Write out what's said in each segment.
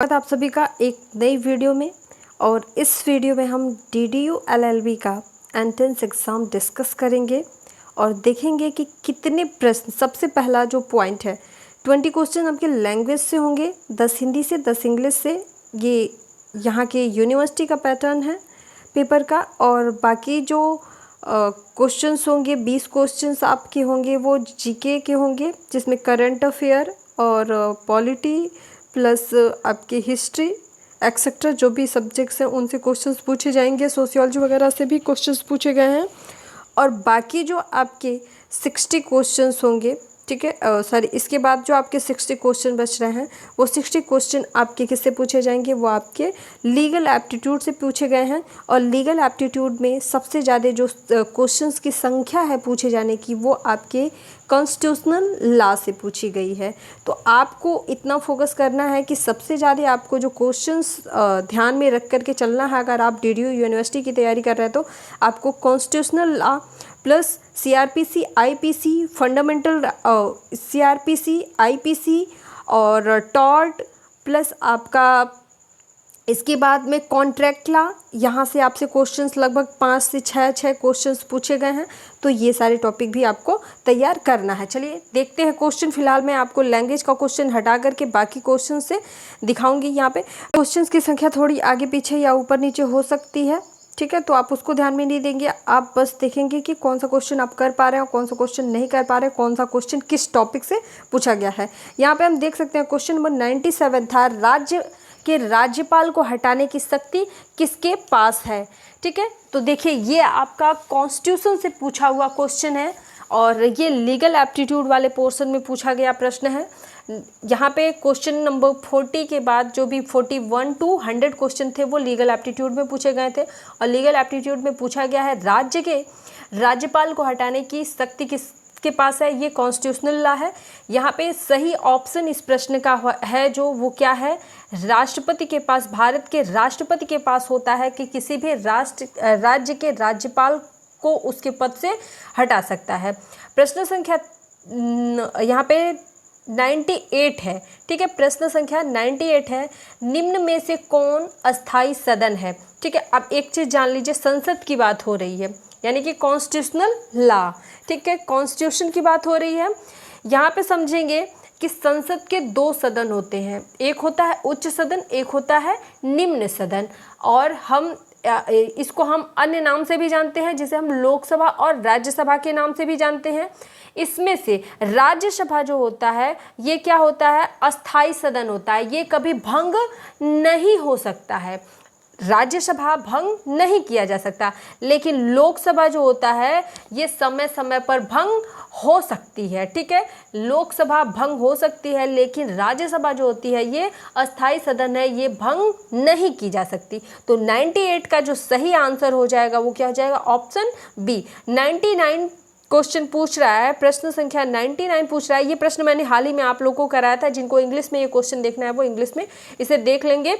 स्वागत है आप सभी का एक नई वीडियो में। और इस वीडियो में हम DDU LLB का एंट्रेंस एग्ज़ाम डिस्कस करेंगे और देखेंगे कि कितने प्रश्न। सबसे पहला जो पॉइंट है 20 क्वेश्चन आपके लैंग्वेज से होंगे, 10 हिंदी से, 10 इंग्लिश से। ये यहाँ के यूनिवर्सिटी का पैटर्न है पेपर का। और बाकी जो क्वेश्चंस होंगे 20 क्वेश्चंस आपके होंगे वो जीके के होंगे, जिसमें करंट अफेयर और पॉलिटी प्लस आपकी हिस्ट्री एक्सेट्रा जो भी सब्जेक्ट्स हैं उनसे क्वेश्चंस पूछे जाएंगे। सोशियोलॉजी वगैरह से भी क्वेश्चंस पूछे गए हैं। और बाकी जो आपके 60 क्वेश्चंस होंगे, ठीक है, सॉरी, इसके बाद जो आपके 60 क्वेश्चन बच रहे हैं वो 60 क्वेश्चन आपके किससे पूछे जाएंगे, वो आपके लीगल एप्टीट्यूड से पूछे गए हैं। और लीगल एप्टीट्यूड में सबसे ज़्यादा जो क्वेश्चंस की संख्या है पूछे जाने की वो आपके कॉन्स्टिट्यूशनल लॉ से पूछी गई है। तो आपको इतना फोकस करना है कि सबसे ज़्यादा आपको जो क्वेश्चंस ध्यान में रख करके चलना है। अगर आप DDU यूनिवर्सिटी की तैयारी कर रहे हैं तो आपको constitutional law plus CRPC IPC fundamental CRPC IPC और टॉर्ट प्लस आपका इसके बाद में कॉन्ट्रैक्ट लॉ, यहाँ से आपसे क्वेश्चंस लगभग 5 से 6 क्वेश्चंस पूछे गए हैं। तो ये सारे टॉपिक भी आपको तैयार करना है। चलिए देखते हैं क्वेश्चन। फिलहाल मैं आपको लैंग्वेज का क्वेश्चन हटा करके बाकी क्वेश्चन से दिखाऊंगी। यहाँ पे क्वेश्चंस की संख्या थोड़ी आगे पीछे या ऊपर नीचे हो सकती है, ठीक है, तो आप उसको ध्यान में नहीं देंगे। आप बस देखेंगे कि कौन सा क्वेश्चन आप कर पा रहे हैं और कौन सा क्वेश्चन नहीं कर पा रहे हैं, कौन सा क्वेश्चन किस टॉपिक से पूछा गया है। यहाँ पे हम देख सकते हैं क्वेश्चन नंबर 97 था, राज्य के राज्यपाल को हटाने की शक्ति किसके पास है। ठीक है, तो देखिए ये आपका कॉन्स्टिट्यूशन से पूछा हुआ क्वेश्चन है और ये लीगल एप्टीट्यूड वाले पोर्शन में पूछा गया प्रश्न है। यहाँ पे क्वेश्चन नंबर 40 के बाद जो भी 41 to 100 क्वेश्चन थे वो लीगल एप्टीट्यूड में पूछे गए थे। और लीगल एप्टीट्यूड में पूछा गया है राज्य के राज्यपाल को हटाने की शक्ति किसके पास है, ये कॉन्स्टिट्यूशनल लॉ है। यहाँ पे सही ऑप्शन इस प्रश्न का है जो वो क्या है, राष्ट्रपति के पास, भारत के राष्ट्रपति के पास होता है कि किसी भी राज्य के राज्यपाल को उसके पद से हटा सकता है। प्रश्न संख्या यहाँ पे 98 है, ठीक है, प्रश्न संख्या 98 है, निम्न में से कौन अस्थाई सदन है। ठीक है, अब एक चीज़ जान लीजिए, संसद की बात हो रही है यानी कि कॉन्स्टिट्यूशनल लॉ, ठीक है, कॉन्स्टिट्यूशन की बात हो रही है। यहाँ पे समझेंगे कि संसद के 2 सदन होते हैं, एक होता है उच्च सदन, एक होता है निम्न सदन। और हम इसको हम अन्य नाम से भी जानते हैं, जिसे हम लोकसभा और राज्यसभा के नाम से भी जानते हैं। इसमें से राज्यसभा जो होता है ये क्या होता है, अस्थाई सदन होता है, ये कभी भंग नहीं हो सकता है। राज्यसभा भंग नहीं किया जा सकता, लेकिन लोकसभा जो होता है ये समय समय पर भंग हो सकती है। ठीक है, लोकसभा भंग हो सकती है, लेकिन राज्यसभा जो होती है ये अस्थाई सदन है, ये भंग नहीं की जा सकती। तो 98 का जो सही आंसर हो जाएगा वो क्या हो जाएगा, ऑप्शन बी। 99 क्वेश्चन पूछ रहा है, प्रश्न संख्या 99 पूछ रहा है। ये प्रश्न मैंने हाल ही में आप लोगों को कराया था। जिनको इंग्लिश में ये क्वेश्चन देखना है वो इंग्लिश में इसे देख लेंगे।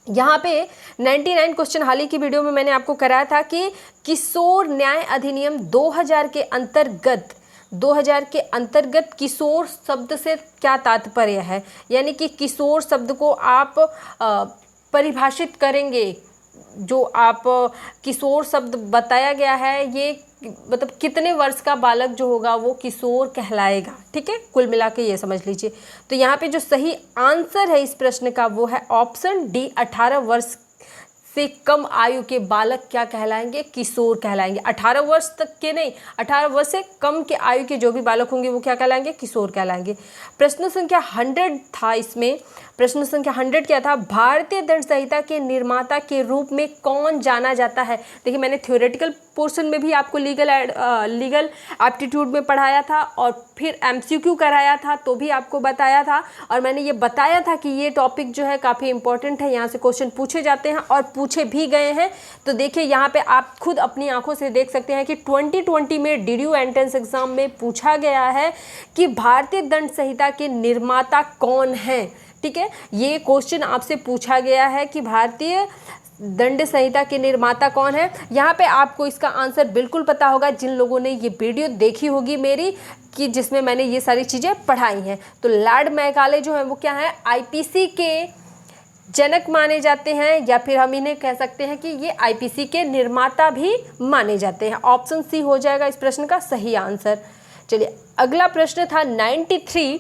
यहाँ पे 99 क्वेश्चन हाल ही की वीडियो में मैंने आपको कराया था कि किशोर न्याय अधिनियम 2000 के अंतर्गत किशोर शब्द से क्या तात्पर्य है, यानी कि किशोर शब्द को आप परिभाषित करेंगे। जो आप किशोर शब्द बताया गया है ये मतलब कितने वर्ष का बालक जो होगा वो किशोर कहलाएगा। ठीक है, कुल मिला के ये समझ लीजिए। तो यहाँ पे जो सही आंसर है इस प्रश्न का वो है ऑप्शन डी, 18 वर्ष से कम आयु के बालक क्या कहलाएंगे, किशोर कहलाएंगे। 18 वर्ष तक के नहीं, 18 वर्ष से कम के आयु के जो भी बालक होंगे वो क्या कहलाएंगे, किशोर कहलाएंगे। प्रश्न संख्या 100 था, इसमें प्रश्न संख्या 100 क्या था, भारतीय दंड संहिता के निर्माता के रूप में कौन जाना जाता है। देखिए मैंने थ्योरेटिकल पोर्शन में भी आपको लीगल एप्टीट्यूड में पढ़ाया था और फिर MCQ कराया था तो भी आपको बताया था। और मैंने ये बताया था कि ये टॉपिक जो है काफ़ी इंपॉर्टेंट है, यहाँ से क्वेश्चन पूछे जाते हैं और पूछे भी गए हैं। तो देखिए यहाँ पे आप खुद अपनी आंखों से देख सकते हैं कि 2020 में DDU एंट्रेंस एग्जाम में पूछा गया है कि भारतीय दंड संहिता के निर्माता कौन है। ठीक है, ये क्वेश्चन आपसे पूछा गया है कि भारतीय दंड संहिता के निर्माता कौन है। यहाँ पे आपको इसका आंसर बिल्कुल पता होगा जिन लोगों ने ये वीडियो देखी होगी मेरी, कि जिसमें मैंने ये सारी चीज़ें पढ़ाई हैं। तो लॉर्ड मैकाले जो है वो क्या है, IPC के जनक माने जाते हैं, या फिर हम इन्हें कह सकते हैं कि ये आईपीसी के निर्माता भी माने जाते हैं। ऑप्शन सी हो जाएगा इस प्रश्न का सही आंसर। चलिए अगला प्रश्न था 93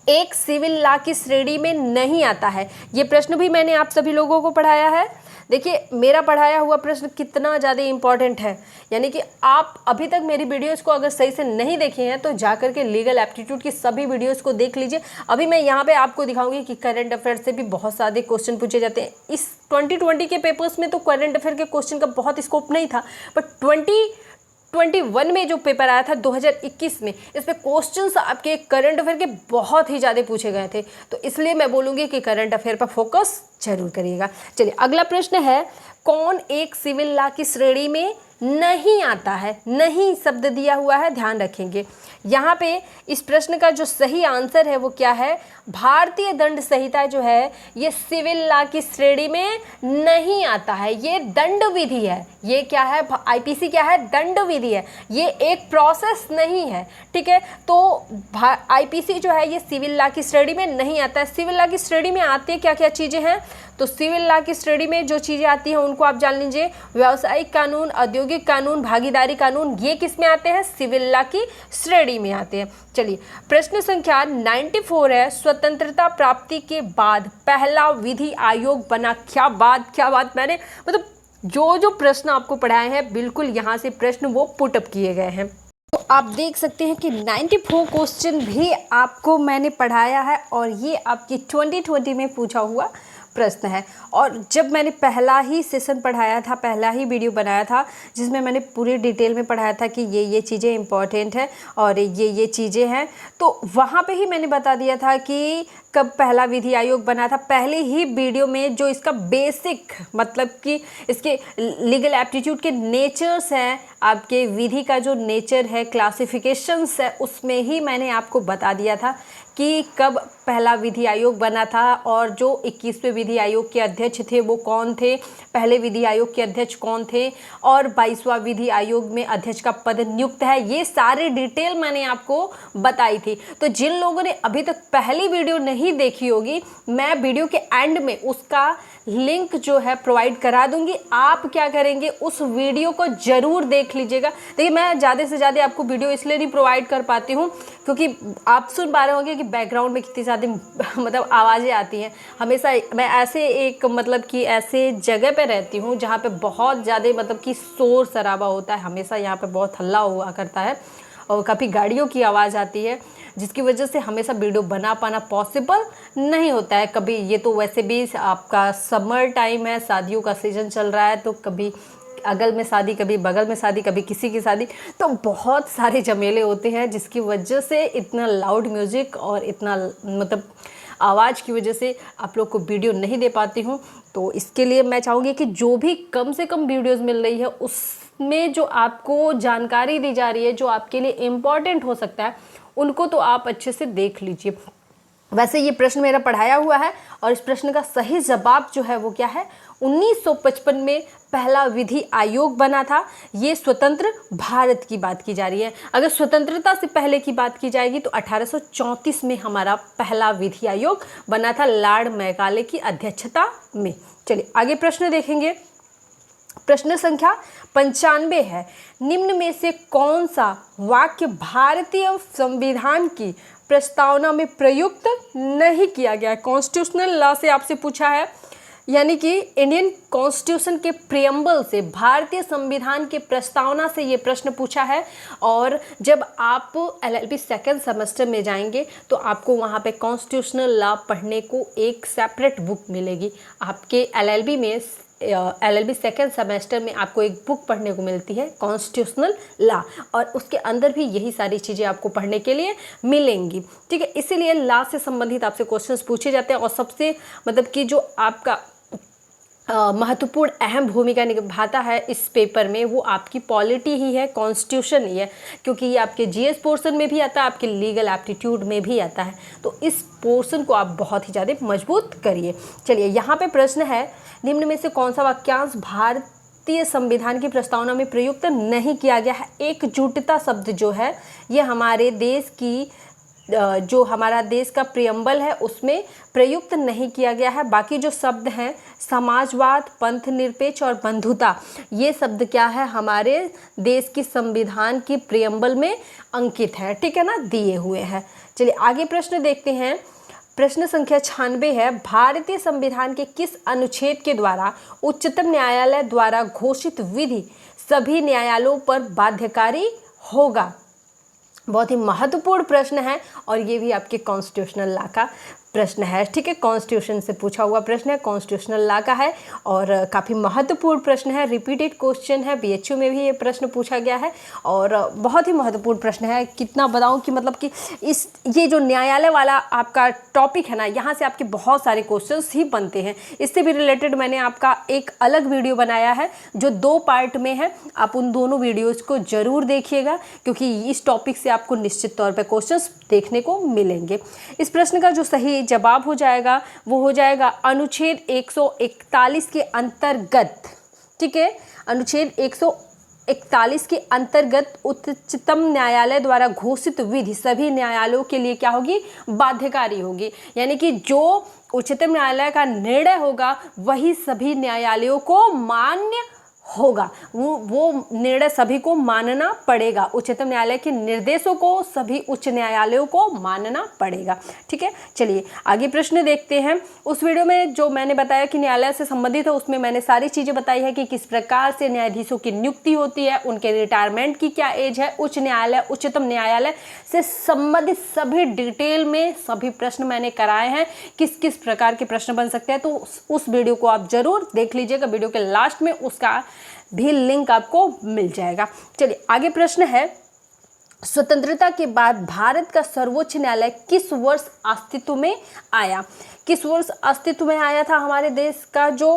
एक सिविल लॉ की श्रेणी में नहीं आता है। ये प्रश्न भी मैंने आप सभी लोगों को पढ़ाया है। देखिए मेरा पढ़ाया हुआ प्रश्न कितना ज़्यादा इम्पॉर्टेंट है, यानी कि आप अभी तक मेरी वीडियोस को अगर सही से नहीं देखे हैं तो जा करके लीगल एप्टीट्यूड की सभी वीडियोस को देख लीजिए। अभी मैं यहाँ पे आपको दिखाऊंगी कि करंट अफेयर से भी बहुत सारे क्वेश्चन पूछे जाते हैं। इस 2020 के पेपर्स में तो करंट अफेयर के क्वेश्चन का बहुत स्कोप नहीं था, बट 2021 में जो पेपर आया था 2021 में, इसमें क्वेश्चंस आपके करंट अफेयर के बहुत ही ज़्यादा पूछे गए थे, तो इसलिए मैं बोलूँगी कि करंट अफेयर पर फोकस जरूर करिएगा। चलिए अगला प्रश्न है, कौन एक सिविल लॉ की श्रेणी में नहीं आता है? नहीं शब्द दिया हुआ है, ध्यान रखेंगे। यहाँ पे इस प्रश्न का जो सही आंसर है वो क्या है? भारतीय दंड संहिता जो है ये सिविल लॉ की श्रेणी में नहीं आता है। ये दंड विधि है। ये क्या है? आईपीसी क्या है? दंड विधि है। ये एक प्रोसेस नहीं है, ठीक है। तो आईपीसी जो है ये सिविल लॉ की श्रेणी में नहीं आता है। सिविल लॉ की श्रेणी में आती है क्या क्या चीज़ें हैं? तो सिविल लॉ की श्रेणी में जो चीज़ें आती हैं उनको आप जान लीजिए। व्यावसायिक कानून, औद्योगिक कानून, भागीदारी कानून, ये किस में आते हैं? सिविल लॉ की श्रेणी में आते हैं। चलिए प्रश्न संख्या 94 है, स्वतंत्रता प्राप्ति के बाद पहला विधि आयोग बना। क्या बात मैंने मतलब जो प्रश्न आपको पढ़ाए हैं बिल्कुल यहाँ से प्रश्न वो पुटअप किए गए हैं। तो आप देख सकते हैं कि 94 क्वेश्चन भी आपको मैंने पढ़ाया है और ये आपकी 2020 में पूछा हुआ प्रश्न है। और जब मैंने पहला ही सेशन पढ़ाया था, पहला ही वीडियो बनाया था जिसमें मैंने पूरी डिटेल में पढ़ाया था कि ये चीज़ें इंपॉर्टेंट है और ये चीज़ें हैं, तो वहाँ पे ही मैंने बता दिया था कि कब पहला विधि आयोग बना था। पहले ही वीडियो में जो इसका बेसिक मतलब कि इसके लीगल एप्टीट्यूड के नेचर्स हैं, आपके विधि का जो नेचर है, क्लासिफिकेशंस है, उसमें ही मैंने आपको बता दिया था कि कब पहला विधि आयोग बना था और जो 21वें विधि आयोग के अध्यक्ष थे वो कौन थे, पहले विधि आयोग के अध्यक्ष कौन थे और 22वां विधि आयोग में अध्यक्ष का पद नियुक्त है। ये सारी डिटेल मैंने आपको बताई थी। तो जिन लोगों ने अभी तक पहली वीडियो नहीं देखी होगी, मैं वीडियो के एंड में उसका लिंक जो है प्रोवाइड करा दूंगी। आप क्या करेंगे, उस वीडियो को ज़रूर देख लीजिएगा। देखिए मैं ज़्यादा से ज़्यादा आपको वीडियो इसलिए नहीं प्रोवाइड कर पाती हूँ क्योंकि आप सुन पा रहे होंगे कि बैकग्राउंड में कितनी ज़्यादा मतलब आवाज़ें आती हैं। हमेशा मैं ऐसे एक मतलब कि ऐसे जगह पे रहती हूँ जहाँ पे बहुत ज़्यादा मतलब कि शोर शराबा होता है। हमेशा यहाँ पे बहुत हल्ला हुआ करता है और काफ़ी गाड़ियों की आवाज़ आती है, जिसकी वजह से हमेशा वीडियो बना पाना पॉसिबल नहीं होता है। कभी ये तो वैसे भी आपका समर टाइम है, शादियों का सीज़न चल रहा है, तो कभी अगल में शादी, कभी बगल में शादी, कभी किसी की शादी, तो बहुत सारे झमेले होते हैं, जिसकी वजह से इतना लाउड म्यूज़िक और इतना मतलब आवाज़ की वजह से आप लोग को वीडियो नहीं दे पाती हूँ। तो इसके लिए मैं चाहूँगी कि जो भी कम से कम वीडियोस मिल रही है उसमें जो आपको जानकारी दी जा रही है, जो आपके लिए इम्पॉर्टेंट हो सकता है, उनको तो आप अच्छे से देख लीजिए। वैसे ये प्रश्न मेरा पढ़ाया हुआ है और इस प्रश्न का सही जवाब जो है वो क्या है? 1955 में पहला विधि आयोग बना था। ये स्वतंत्र भारत की बात की जा रही है। अगर स्वतंत्रता से पहले की बात की जाएगी तो 1834 में हमारा पहला विधि आयोग बना था, लॉर्ड मैकाले की अध्यक्षता में। चलिए आगे प्रश्न देखेंगे। प्रश्न संख्या 95 है, निम्न में से कौन सा वाक्य भारतीय संविधान की प्रस्तावना में प्रयुक्त नहीं किया गया? कॉन्स्टिट्यूशनल लॉ से आपसे पूछा है, यानी कि इंडियन कॉन्स्टिट्यूशन के प्रियम्बल से, भारतीय संविधान के प्रस्तावना से ये प्रश्न पूछा है। और जब आप LLB सेकेंड सेमेस्टर में जाएंगे तो आपको वहाँ पे कॉन्स्टिट्यूशनल लॉ पढ़ने को एक सेपरेट बुक मिलेगी। आपके LLB में LLB सेकेंड सेमेस्टर में आपको एक बुक पढ़ने को मिलती है, कॉन्स्टिट्यूशनल लॉ, और उसके अंदर भी यही सारी चीज़ें आपको पढ़ने के लिए मिलेंगी, ठीक है। इसीलिए लॉ से संबंधित आपसे क्वेश्चंस पूछे जाते हैं और सबसे मतलब कि जो आपका महत्वपूर्ण अहम भूमिका निभाता है इस पेपर में, वो आपकी पॉलिटी ही है, कॉन्स्टिट्यूशन ही है, क्योंकि ये आपके GS पोर्शन में भी आता है, आपके लीगल एप्टीट्यूड में भी आता है। तो इस पोर्शन को आप बहुत ही ज़्यादा मजबूत करिए। चलिए यहाँ पे प्रश्न है, निम्न में से कौन सा वाक्यांश भारतीय संविधान की प्रस्तावना में प्रयुक्त नहीं किया गया है? एकजुटता शब्द जो है ये हमारे देश की जो हमारा देश का प्रियम्बल है उसमें प्रयुक्त नहीं किया गया है। बाकी जो शब्द हैं समाजवाद, पंथ निरपेक्ष और बंधुता, ये शब्द क्या है हमारे देश की संविधान की प्रियम्बल में अंकित है, ठीक है ना, दिए हुए हैं। चलिए आगे प्रश्न देखते हैं। प्रश्न संख्या 96 है, भारतीय संविधान के किस अनुच्छेद के द्वारा उच्चतम न्यायालय द्वारा घोषित विधि सभी न्यायालयों पर बाध्यकारी होगा? बहुत ही महत्वपूर्ण प्रश्न है और ये भी आपके कॉन्स्टिट्यूशनल लॉ का प्रश्न है, ठीक है, कॉन्स्टिट्यूशन से पूछा हुआ प्रश्न है, कॉन्स्टिट्यूशनल लॉ का है और काफ़ी महत्वपूर्ण प्रश्न है, रिपीटेड क्वेश्चन है, बीएचयू में भी ये प्रश्न पूछा गया है और बहुत ही महत्वपूर्ण प्रश्न है। कितना बताऊं कि मतलब कि ये जो न्यायालय वाला आपका टॉपिक है ना, यहाँ से आपके बहुत सारे क्वेश्चंस ही बनते हैं। इससे भी रिलेटेड मैंने आपका एक अलग वीडियो बनाया है जो 2 पार्ट में है, आप उन दोनों वीडियोज़ को ज़रूर देखिएगा क्योंकि इस टॉपिक से आपको निश्चित तौर पर क्वेश्चंस देखने को मिलेंगे। इस प्रश्न का जो सही जवाब हो जाएगा वो हो जाएगा अनुच्छेद 141 के अंतर्गत, ठीक है, अनुच्छेद 141 के अंतर्गत उच्चतम न्यायालय द्वारा घोषित विधि सभी न्यायालयों के लिए क्या होगी? बाध्यकारी होगी। यानी कि जो उच्चतम न्यायालय का निर्णय होगा वही सभी न्यायालयों को मान्य होगा, वो निर्णय सभी को मानना पड़ेगा। उच्चतम न्यायालय के निर्देशों को सभी उच्च न्यायालयों को मानना पड़ेगा, ठीक है। चलिए आगे प्रश्न देखते हैं। उस वीडियो में जो मैंने बताया कि न्यायालय से संबंधित है उसमें मैंने सारी चीज़ें बताई है कि किस प्रकार से न्यायाधीशों की नियुक्ति होती है, उनके रिटायरमेंट की क्या एज है, उच्च न्यायालय उच्चतम न्यायालय से संबंधित सभी डिटेल में सभी प्रश्न मैंने कराए हैं, किस किस प्रकार के प्रश्न बन सकते हैं। तो उस वीडियो को आप जरूर देख लीजिएगा, वीडियो के लास्ट में उसका भी लिंक आपको मिल जाएगा। चलिए आगे प्रश्न है, स्वतंत्रता के बाद भारत का सर्वोच्च न्यायालय किस वर्ष अस्तित्व में आया? किस वर्ष अस्तित्व में आया था हमारे देश का जो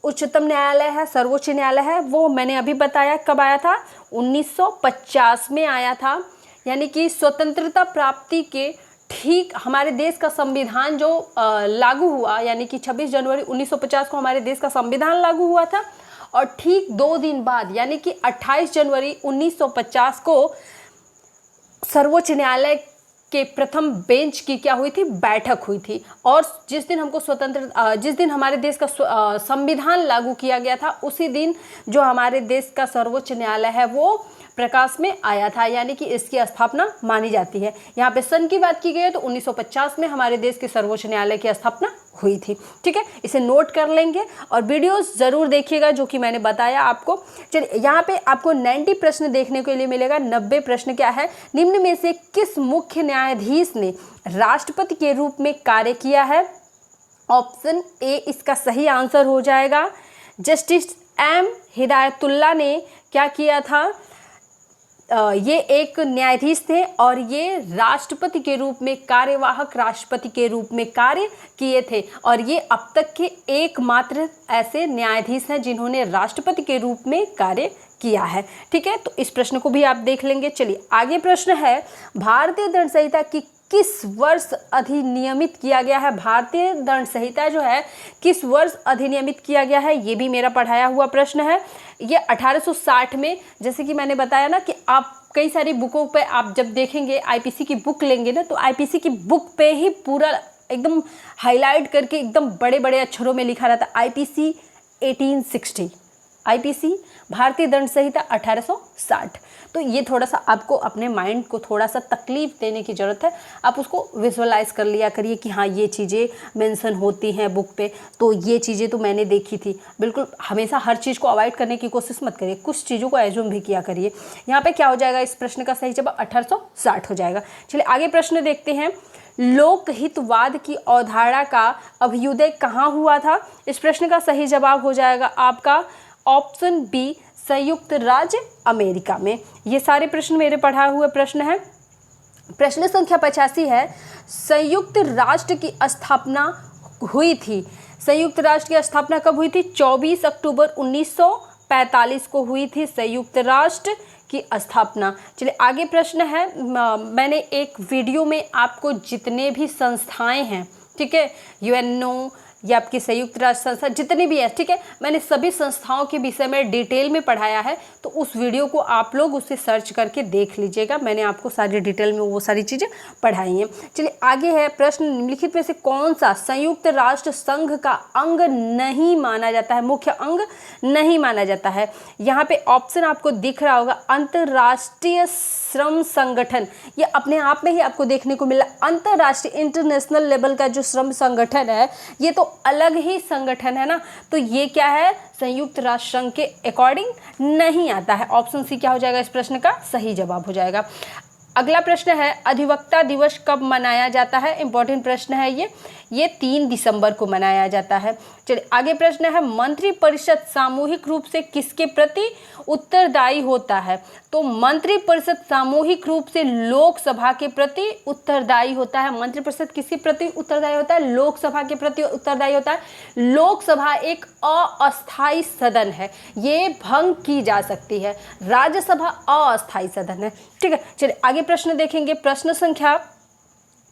उच्चतम न्यायालय है, सर्वोच्च न्यायालय है, वो मैंने अभी बताया कब आया था, 1950 में आया था। यानी कि स्वतंत्रता प्राप्ति के ठीक हमारे देश का संविधान जो लागू हुआ, यानी कि 26 जनवरी 1950 को हमारे देश का संविधान लागू हुआ था और ठीक 2 दिन बाद यानी कि 28 जनवरी 1950 को सर्वोच्च न्यायालय के प्रथम बेंच की क्या हुई थी? बैठक हुई थी। और जिस दिन हमारे देश का संविधान लागू किया गया था उसी दिन जो हमारे देश का सर्वोच्च न्यायालय है वो प्रकाश में आया था, यानी कि इसकी स्थापना मानी जाती है। यहाँ पे सन की बात की गई है तो 1950 में हमारे देश के सर्वोच्च न्यायालय की स्थापना हुई थी, ठीक है, इसे नोट कर लेंगे और वीडियोस जरूर देखिएगा जो कि मैंने बताया आपको। चलिए यहाँ पे आपको 90 प्रश्न देखने के लिए मिलेगा। 90 प्रश्न क्या है, निम्न में से किस मुख्य न्यायाधीश ने राष्ट्रपति के रूप में कार्य किया है? ऑप्शन ए इसका सही आंसर हो जाएगा। जस्टिस एम हिदायतुल्लाह ने क्या किया था? ये एक न्यायाधीश थे और ये राष्ट्रपति के रूप में, कार्यवाहक राष्ट्रपति के रूप में कार्य किए थे और ये अब तक के एकमात्र ऐसे न्यायाधीश हैं जिन्होंने राष्ट्रपति के रूप में कार्य किया है, ठीक है। तो इस प्रश्न को भी आप देख लेंगे। चलिए आगे प्रश्न है, भारतीय दंड संहिता की किस वर्ष अधिनियमित किया गया है? भारतीय दंड संहिता जो है किस वर्ष अधिनियमित किया गया है, ये भी मेरा पढ़ाया हुआ प्रश्न है। ये 1860 में, जैसे कि मैंने बताया ना कि आप कई सारी बुकों पे आप जब देखेंगे, आईपीसी की बुक लेंगे ना तो आईपीसी की बुक पे ही पूरा एकदम हाईलाइट करके एकदम बड़े बड़े अक्षरों में लिखा रहता है आईपीसी 1860, आईपीसी भारतीय दंड संहिता 1860। तो ये थोड़ा सा आपको अपने माइंड को थोड़ा सा तकलीफ देने की ज़रूरत है, आप उसको विजुअलाइज कर लिया करिए कि हाँ ये चीज़ें मेंशन होती हैं बुक पे, तो ये चीज़ें तो मैंने देखी थी। बिल्कुल हमेशा हर चीज़ को अवॉइड करने की कोशिश मत करिए, कुछ चीज़ों को एज्यूम भी किया करिए। यहाँ पे क्या हो जाएगा, इस प्रश्न का सही जवाब 1860 हो जाएगा। चलिए आगे प्रश्न देखते हैं, लोकहितवाद की अवधारणा का अभ्युदय कहाँ हुआ था? इस प्रश्न का सही जवाब हो जाएगा आपका ऑप्शन बी, संयुक्त राज्य अमेरिका में। ये सारे प्रश्न मेरे पढ़ाए हुए प्रश्न हैं। प्रश्न संख्या 85 है, संयुक्त राष्ट्र की स्थापना हुई थी। संयुक्त राष्ट्र की स्थापना कब हुई थी? 24 अक्टूबर 1945 को हुई थी संयुक्त राष्ट्र की स्थापना। चलिए आगे प्रश्न है, मैंने एक वीडियो में आपको जितने भी संस्थाएं हैं, ठीक है, यूएनओ, ये आपकी संयुक्त राष्ट्र संस्था जितनी भी है, ठीक है, मैंने सभी संस्थाओं के विषय में डिटेल में पढ़ाया है, तो उस वीडियो को आप लोग उसे सर्च करके देख लीजिएगा। मैंने आपको सारी डिटेल में वो सारी चीज़ें पढ़ाई हैं। चलिए आगे है प्रश्न, निम्नलिखित में से कौन सा संयुक्त राष्ट्र संघ का अंग नहीं माना जाता है, मुख्य अंग नहीं माना जाता है। यहाँ पे ऑप्शन आपको दिख रहा होगा, अंतर्राष्ट्रीय श्रम संगठन, ये अपने आप में ही आपको देखने को मिला। अंतर्राष्ट्रीय इंटरनेशनल लेवल का जो श्रम संगठन है ये तो अलग ही संगठन है ना, तो ये क्या है, संयुक्त राष्ट्र संघ के अकॉर्डिंग नहीं आता है। ऑप्शन सी क्या हो जाएगा इस प्रश्न का सही जवाब हो जाएगा। अगला प्रश्न है, अधिवक्ता दिवस कब मनाया जाता है, इंपॉर्टेंट प्रश्न है ये 3 दिसंबर को मनाया जाता है। चलिए आगे प्रश्न है, मंत्रिपरिषद सामूहिक रूप से किसके प्रति उत्तरदायी होता है। तो मंत्रिपरिषद सामूहिक रूप से लोकसभा के प्रति उत्तरदायी होता है। मंत्रिपरिषद किसके प्रति उत्तरदायी होता है, लोकसभा के प्रति उत्तरदायी होता है। लोकसभा एक अस्थायी सदन है, ये भंग की जा सकती है। राज्यसभा अस्थायी सदन है, ठीक है। चलिए आगे प्रश्न देखेंगे, प्रश्न संख्या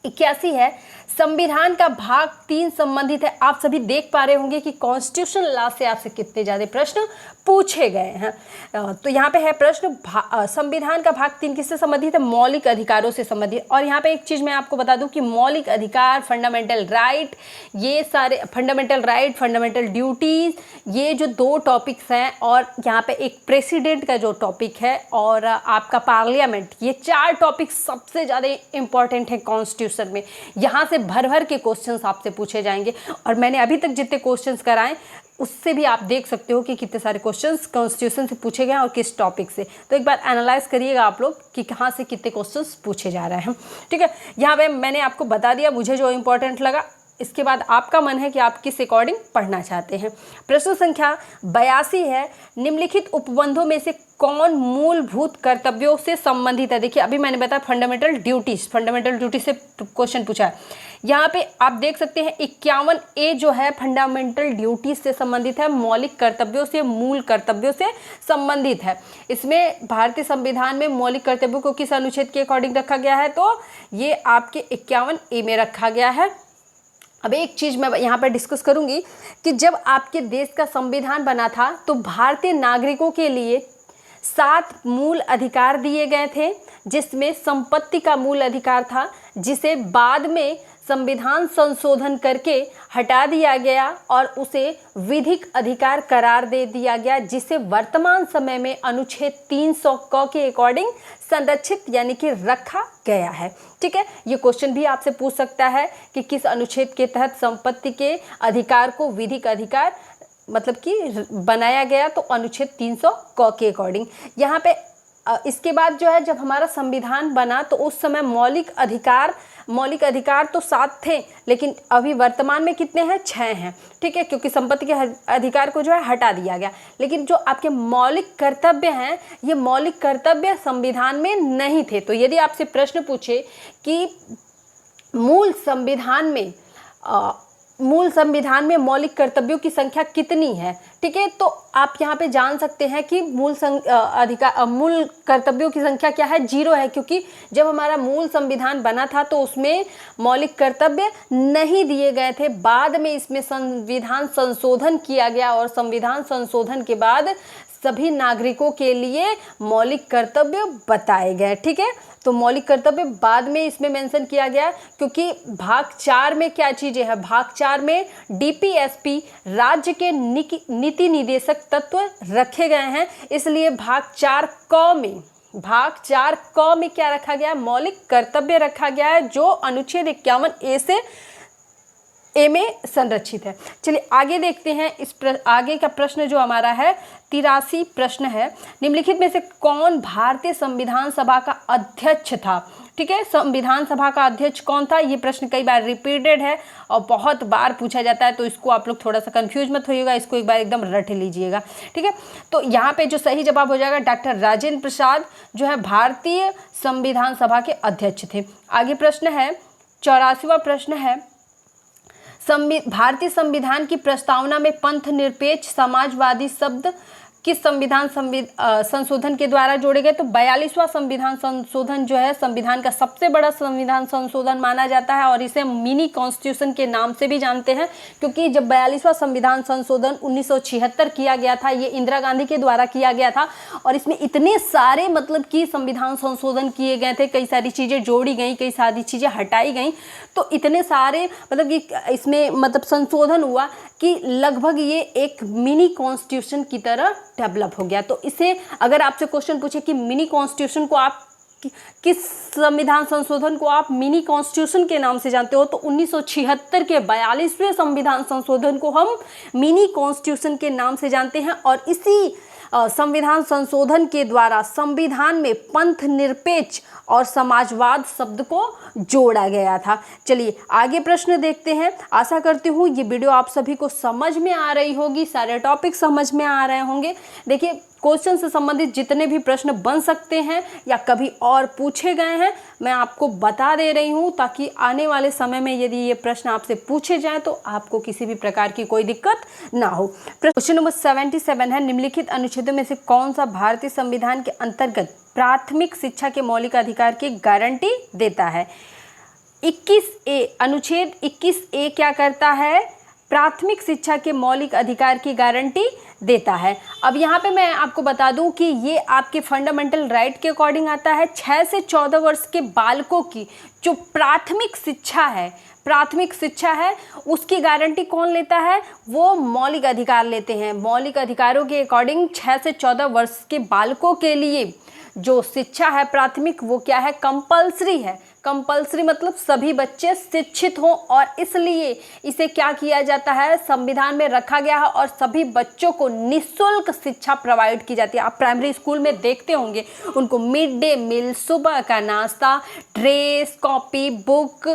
81 है, संविधान का भाग 3 संबंधित है। आप सभी देख पा रहे होंगे कि कॉन्स्टिट्यूशन लॉ से आपसे कितने ज़्यादा प्रश्न पूछे गए हैं। तो यहाँ पे है प्रश्न, संविधान का भाग 3 किससे संबंधित है, मौलिक अधिकारों से संबंधित। और यहाँ पे एक चीज़ मैं आपको बता दूँ कि मौलिक अधिकार, फंडामेंटल राइट, ये सारे फंडामेंटल राइट, फंडामेंटल ड्यूटीज़, ये जो 2 टॉपिक्स हैं, और यहाँ पे एक प्रेसिडेंट का जो टॉपिक है और आपका पार्लियामेंट, ये 4 टॉपिक सबसे ज़्यादा इंपॉर्टेंट है कॉन्स्टिट्यूशन में। यहाँ से भर भर के क्वेश्चंस आपसे पूछे जाएंगे, और मैंने अभी तक जितने क्वेश्चंस कराए उससे भी आप देख सकते हो कि कितने सारे क्वेश्चंस कॉन्स्टिट्यूशन से पूछे गए हैं और किस टॉपिक से। तो एक बार एनालाइज करिएगा आप लोग कि कहाँ से कितने क्वेश्चंस पूछे जा रहे हैं, ठीक है। यहाँ पे मैंने आपको बता दिया मुझे जो इंपॉर्टेंट लगा, इसके बाद आपका मन है कि आप किस अकॉर्डिंग पढ़ना चाहते हैं। प्रश्न संख्या 82 है, निम्नलिखित उपबंधों में से कौन मूलभूत कर्तव्यों से संबंधित है। देखिए अभी मैंने बताया फंडामेंटल ड्यूटी से क्वेश्चन पूछा है। यहाँ पे आप देख सकते हैं 51A जो है फंडामेंटल ड्यूटी से संबंधित है, मौलिक कर्तव्यों से, मूल कर्तव्यों से संबंधित है। इसमें भारतीय संविधान में मौलिक कर्तव्यों को किस अनुच्छेद के अकॉर्डिंग रखा गया है, तो ये आपके 51A में रखा गया है। अब एक चीज़ मैं यहाँ पर डिस्कस करूँगी कि जब आपके देश का संविधान बना था तो भारतीय नागरिकों के लिए 7 मूल अधिकार दिए गए थे, जिसमें संपत्ति का मूल अधिकार था, जिसे बाद में संविधान संशोधन करके हटा दिया गया और उसे विधिक अधिकार करार दे दिया गया, जिसे वर्तमान समय में अनुच्छेद 300 क के अकॉर्डिंग संरक्षित यानी कि रखा गया है, ठीक है। ये क्वेश्चन भी आपसे पूछ सकता है कि किस अनुच्छेद के तहत संपत्ति के अधिकार को विधिक अधिकार मतलब कि बनाया गया, तो अनुच्छेद 300 क के अकॉर्डिंग। यहाँ पे इसके बाद जो है जब हमारा संविधान बना तो उस समय मौलिक अधिकार तो 7 थे, लेकिन अभी वर्तमान में कितने हैं, 6 हैं, ठीक है, क्योंकि संपत्ति के अधिकार को जो है हटा दिया गया। लेकिन जो आपके मौलिक कर्तव्य हैं, ये मौलिक कर्तव्य संविधान में नहीं थे। तो यदि आपसे प्रश्न पूछे कि मूल संविधान में मौलिक कर्तव्यों की संख्या कितनी है, ठीक है, तो आप यहाँ पे जान सकते हैं कि मूल कर्तव्यों की संख्या क्या है, 0 है, क्योंकि जब हमारा मूल संविधान बना था तो उसमें मौलिक कर्तव्य नहीं दिए गए थे। बाद में इसमें संविधान संशोधन किया गया और संविधान संशोधन के बाद सभी नागरिकों के लिए मौलिक कर्तव्य बताए गए, ठीक है। तो मौलिक कर्तव्य बाद में इसमें मेंशन किया गया, क्योंकि भाग 4 में क्या चीज़ें हैं, भाग 4 में डीपीएसपी राज्य के नीति निर्देशक तत्व रखे गए हैं, इसलिए भाग 4 क में क्या रखा गया है, मौलिक कर्तव्य रखा गया है, जो अनुच्छेद 51A से ए में संरक्षित है। चलिए आगे देखते हैं। आगे का प्रश्न जो हमारा है 83 प्रश्न है, निम्नलिखित में से कौन भारतीय संविधान सभा का अध्यक्ष था, ठीक है। संविधान सभा का अध्यक्ष कौन था, ये प्रश्न कई बार रिपीटेड है और बहुत बार पूछा जाता है, तो इसको आप लोग थोड़ा सा कंफ्यूज मत होइएगा, इसको एक बार एकदम रट लीजिएगा, ठीक है। तो यहाँ पे जो सही जवाब हो जाएगा, डॉक्टर राजेंद्र प्रसाद जो है भारतीय संविधान सभा के अध्यक्ष थे। आगे प्रश्न है 84वां प्रश्न है, भारतीय संविधान की प्रस्तावना में पंथ निरपेक्ष समाजवादी शब्द किस संविधान संशोधन के द्वारा जोड़े गए? तो 42वां संविधान संशोधन जो है संविधान का सबसे बड़ा संविधान संशोधन माना जाता है और इसे मिनी कॉन्स्टिट्यूशन के नाम से भी जानते हैं, क्योंकि जब 42वां संविधान संशोधन 1976 किया गया था, ये इंदिरा गांधी के द्वारा किया गया था और इसमें इतने सारे मतलब कि संविधान संशोधन किए गए थे, कई सारी चीज़ें जोड़ी गई, कई सारी चीज़ें हटाई गई, तो इतने सारे मतलब कि इसमें मतलब संशोधन हुआ कि लगभग ये एक मिनी कॉन्स्टिट्यूशन की तरह डेवलप हो गया। तो इसे अगर आपसे क्वेश्चन पूछे कि मिनी कॉन्स्टिट्यूशन को आप किस संविधान संशोधन को आप मिनी कॉन्स्टिट्यूशन के नाम से जानते हो, तो 1976 के 42वें संविधान संशोधन को हम मिनी कॉन्स्टिट्यूशन के नाम से जानते हैं और इसी संविधान संशोधन के द्वारा संविधान में पंथ निरपेक्ष और समाजवाद शब्द को जोड़ा गया था। चलिए आगे प्रश्न देखते हैं। आशा करती हूँ ये वीडियो आप सभी को समझ में आ रही होगी, सारे टॉपिक समझ में आ रहे होंगे। देखिए क्वेश्चन से संबंधित जितने भी प्रश्न बन सकते हैं या कभी और पूछे गए हैं मैं आपको बता दे रही हूँ, ताकि आने वाले समय में यदि ये प्रश्न आपसे पूछे जाएं तो आपको किसी भी प्रकार की कोई दिक्कत ना हो। क्वेश्चन नंबर 77 है, निम्नलिखित अनुच्छेदों में से कौन सा भारतीय संविधान के अंतर्गत प्राथमिक शिक्षा के मौलिक अधिकार की गारंटी देता है? 21A, अनुच्छेद 21A क्या करता है? प्राथमिक शिक्षा के मौलिक अधिकार की गारंटी देता है। अब यहाँ पे मैं आपको बता दूं कि ये आपके फंडामेंटल राइट के अकॉर्डिंग आता है। 6 से 14 वर्ष के बालकों की जो प्राथमिक शिक्षा है उसकी गारंटी कौन लेता है? वो मौलिक अधिकार लेते हैं। मौलिक अधिकारों के अकॉर्डिंग 6 से 14 वर्ष के बालकों के लिए जो शिक्षा है प्राथमिक, वो क्या है? कंपल्सरी है। कंपल्सरी मतलब सभी बच्चे शिक्षित हों और इसलिए इसे क्या किया जाता है? संविधान में रखा गया है और सभी बच्चों को निःशुल्क शिक्षा प्रोवाइड की जाती है। आप प्राइमरी स्कूल में देखते होंगे उनको मिड डे मील, सुबह का नाश्ता, ड्रेस, कॉपी, बुक,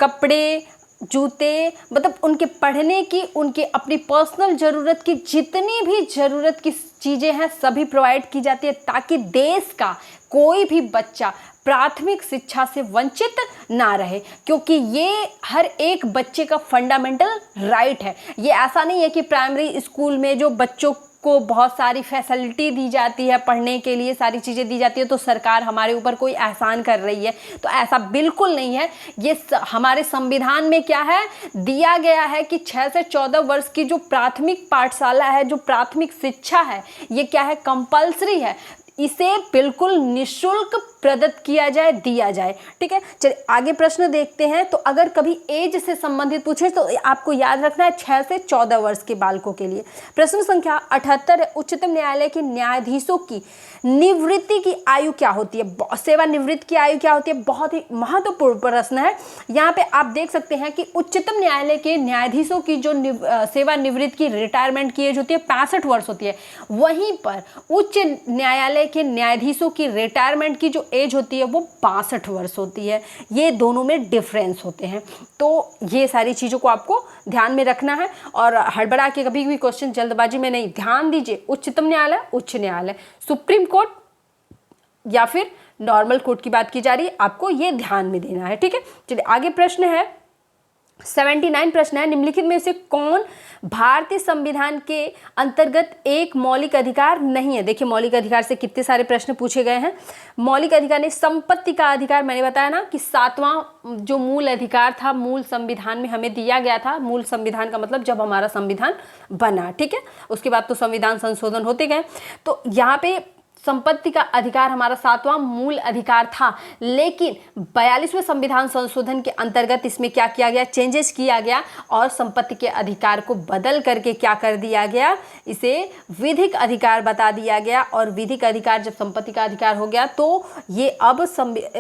कपड़े, जूते, मतलब उनके पढ़ने की, उनके अपनी पर्सनल ज़रूरत की जितनी भी ज़रूरत की चीज़ें हैं सभी प्रोवाइड की जाती है, ताकि देश का कोई भी बच्चा प्राथमिक शिक्षा से वंचित ना रहे, क्योंकि ये हर एक बच्चे का फंडामेंटल राइट है। ये ऐसा नहीं है कि प्राइमरी स्कूल में जो बच्चों को बहुत सारी फैसिलिटी दी जाती है, पढ़ने के लिए सारी चीज़ें दी जाती है, तो सरकार हमारे ऊपर कोई एहसान कर रही है, तो ऐसा बिल्कुल नहीं है। ये हमारे संविधान में क्या है? दिया गया है कि 6 से 14 वर्ष की जो प्राथमिक पाठशाला है, जो प्राथमिक शिक्षा है, ये क्या है? कंपल्सरी है। इसे बिल्कुल निःशुल्क प्रदत्त किया जाए, दिया जाए। ठीक है, चलिए आगे प्रश्न देखते हैं। तो अगर कभी एज से संबंधित पूछे तो आपको याद रखना है 6 से 14 वर्ष के बालकों के लिए। प्रश्न संख्या 78 है, उच्चतम न्यायालय के न्यायाधीशों की निवृत्ति की आयु क्या होती है? सेवानिवृत्त की आयु क्या होती है? बहुत ही महत्वपूर्ण प्रश्न है। यहाँ पे आप देख सकते हैं कि उच्चतम न्यायालय के न्यायाधीशों की जो सेवानिवृत्त की रिटायरमेंट की एज होती है 65 वर्ष होती है। वहीं पर उच्च न्यायालय के न्यायाधीशों की रिटायरमेंट की जो एज होती है वो 62 वर्ष होती है। ये दोनों में डिफरेंस होते हैं, तो ये सारी चीज़ों को आपको ध्यान में रखना है और हड़बड़ा के कभी भी क्वेश्चन जल्दबाजी में नहीं। ध्यान दीजिए, उच्चतम न्यायालय, उच्च न्यायालय, सुप्रीम कोर्ट या फिर नॉर्मल कोर्ट की बात की जा रही है, आपको ये ध्यान में देना है। ठीक है, चलिए आगे प्रश्न है 79 प्रश्न है, निम्नलिखित में से कौन भारतीय संविधान के अंतर्गत एक मौलिक अधिकार नहीं है? देखिए मौलिक अधिकार से कितने सारे प्रश्न पूछे गए हैं। मौलिक अधिकार ने संपत्ति का अधिकार, मैंने बताया ना कि 7वां जो मूल अधिकार था, मूल संविधान में हमें दिया गया था। मूल संविधान का मतलब जब हमारा संविधान बना, ठीक है, उसके बाद तो संविधान संशोधन होते गए। तो यहाँ पे संपत्ति का अधिकार हमारा 7वां मूल अधिकार था, लेकिन 42वें संविधान संशोधन के अंतर्गत इसमें क्या किया गया? चेंजेस किया गया और संपत्ति के अधिकार को बदल करके क्या कर दिया गया? इसे विधिक अधिकार बता दिया गया। और विधिक अधिकार जब संपत्ति का अधिकार हो गया तो ये अब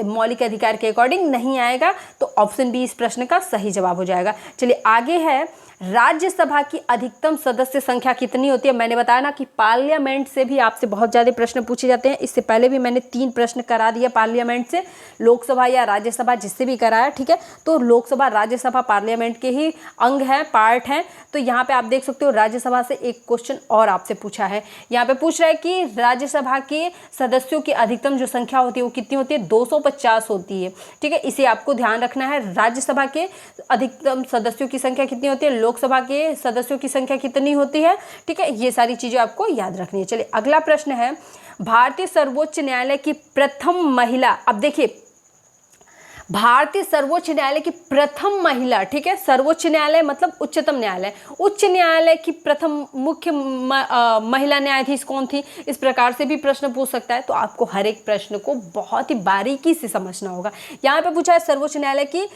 मौलिक अधिकार के अकॉर्डिंग नहीं आएगा, तो ऑप्शन बी इस प्रश्न का सही जवाब हो जाएगा। चलिए आगे है, राज्यसभा की अधिकतम सदस्य संख्या कितनी होती है? मैंने बताया ना कि पार्लियामेंट से भी आपसे बहुत ज़्यादा प्रश्न पूछे जाते हैं। इससे पहले भी मैंने 3 प्रश्न करा दिया पार्लियामेंट से, लोकसभा या राज्यसभा जिससे भी कराया। ठीक है, तो लोकसभा राज्यसभा पार्लियामेंट के ही अंग हैं, पार्ट हैं। तो यहाँ पे आप देख सकते हो राज्यसभा से एक क्वेश्चन और आपसे पूछा है। यहाँ पे पूछ रहा है कि राज्यसभा के सदस्यों की अधिकतम जो संख्या होती है वो कितनी होती है? 250 होती है। ठीक है, इसे आपको ध्यान रखना है। राज्यसभा के अधिकतम सदस्यों की संख्या कितनी होती है? लोकसभा के सदस्यों की संख्या कितनी होती है, ठीक है, ये सारी चीज़ें आपको याद रखनी है। चलिए अगला प्रश्न है, भारतीय सर्वोच्च न्यायालय की प्रथम महिला, अब देखिए भारतीय सर्वोच्च न्यायालय की प्रथम महिला, ठीक है, सर्वोच्च न्यायालय मतलब उच्चतम न्यायालय, उच्च न्यायालय की प्रथम मुख्य महिला न्यायाधीश कौन थी, इस प्रकार से भी प्रश्न पूछ सकता है। तो आपको हर एक प्रश्न को बहुत ही बारीकी से समझना होगा। यहाँ पे पूछा है सर्वोच्च न्यायालय की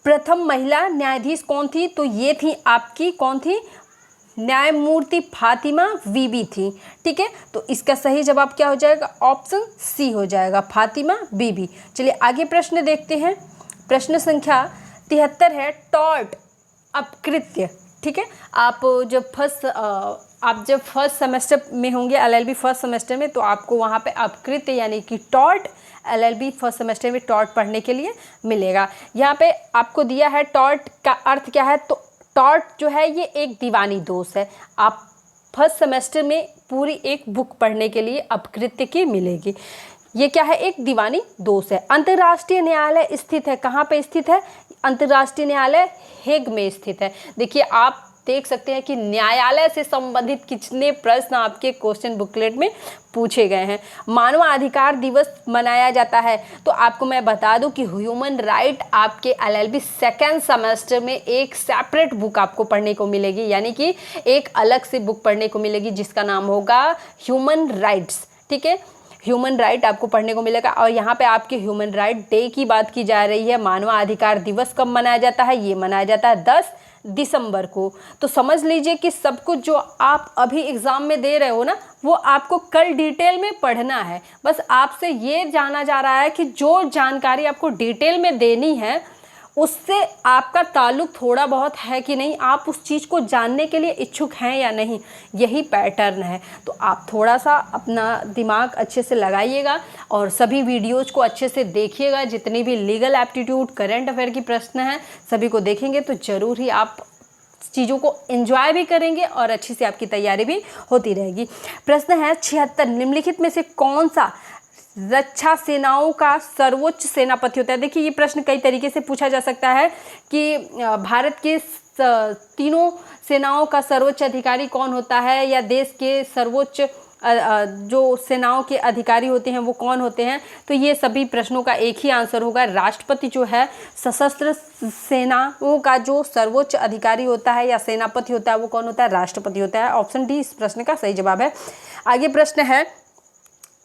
प्रथम महिला न्यायाधीश कौन थी, तो ये थी आपकी कौन थी, न्यायमूर्ति फातिमा बीबी थी, ठीक है। तो इसका सही जवाब क्या हो जाएगा, ऑप्शन सी हो जाएगा, फातिमा बीबी। चलिए आगे प्रश्न देखते हैं। प्रश्न संख्या 73 है, टॉर्ट अपकृत्य, ठीक है। आप जब फर्स्ट सेमेस्टर में होंगे एलएलबी फर्स्ट सेमेस्टर में, तो आपको वहाँ पे अपकृत्य यानी कि टॉर्ट एलएलबी फर्स्ट सेमेस्टर में टॉर्ट पढ़ने के लिए मिलेगा। यहाँ पे आपको दिया है टॉर्ट का अर्थ क्या है, तो टॉर्ट जो है ये एक दीवानी दोष है। आप फर्स्ट सेमेस्टर में पूरी एक बुक पढ़ने के लिए अपकृत्य की मिलेगी। ये क्या है, एक दीवानी दोष है। अंतर्राष्ट्रीय न्यायालय स्थित है, कहाँ पे स्थित है, अंतर्राष्ट्रीय न्यायालय हेग में स्थित है। देखिए आप देख सकते हैं कि न्यायालय से संबंधित कितने प्रश्न आपके क्वेश्चन बुकलेट में पूछे गए हैं। मानवाधिकार दिवस मनाया जाता है, तो आपको मैं बता दूं कि ह्यूमन राइट आपके एलएलबी सेकेंड सेमेस्टर में एक सेपरेट बुक आपको पढ़ने को मिलेगी, यानी कि एक अलग से बुक पढ़ने को मिलेगी जिसका नाम होगा ह्यूमन राइट्स, ठीक है। ह्यूमन राइट आपको पढ़ने को मिलेगा। और यहाँ पे आपके ह्यूमन राइट डे की बात की जा रही है। मानवाधिकार दिवस कब मनाया जाता है, ये मनाया जाता है 10 दिसंबर को। तो समझ लीजिए कि सब कुछ जो आप अभी एग्ज़ाम में दे रहे हो ना, वो आपको कल डिटेल में पढ़ना है। बस आपसे ये जाना जा रहा है कि जो जानकारी आपको डिटेल में देनी है उससे आपका ताल्लुक थोड़ा बहुत है कि नहीं, आप उस चीज़ को जानने के लिए इच्छुक हैं या नहीं, यही पैटर्न है। तो आप थोड़ा सा अपना दिमाग अच्छे से लगाइएगा और सभी वीडियोज़ को अच्छे से देखिएगा। जितनी भी लीगल एप्टीट्यूड, करंट अफेयर की प्रश्न हैं, सभी को देखेंगे तो ज़रूर ही आप चीज़ों को एंजॉय भी करेंगे और अच्छी से आपकी तैयारी भी होती रहेगी। प्रश्न है 76, निम्नलिखित में से कौन सा रक्षा सेनाओं का सर्वोच्च सेनापति होता है। देखिए ये प्रश्न कई तरीके से पूछा जा सकता है कि भारत के तीनों सेनाओं का सर्वोच्च अधिकारी कौन होता है, या देश के सर्वोच्च जो सेनाओं के अधिकारी होते हैं वो कौन होते हैं। तो ये सभी प्रश्नों का एक ही आंसर होगा, राष्ट्रपति जो है सशस्त्र सेनाओं का जो सर्वोच्च अधिकारी होता है या सेनापति होता है वो कौन होता है, राष्ट्रपति होता है। ऑप्शन डी इस प्रश्न का सही जवाब है। आगे प्रश्न है,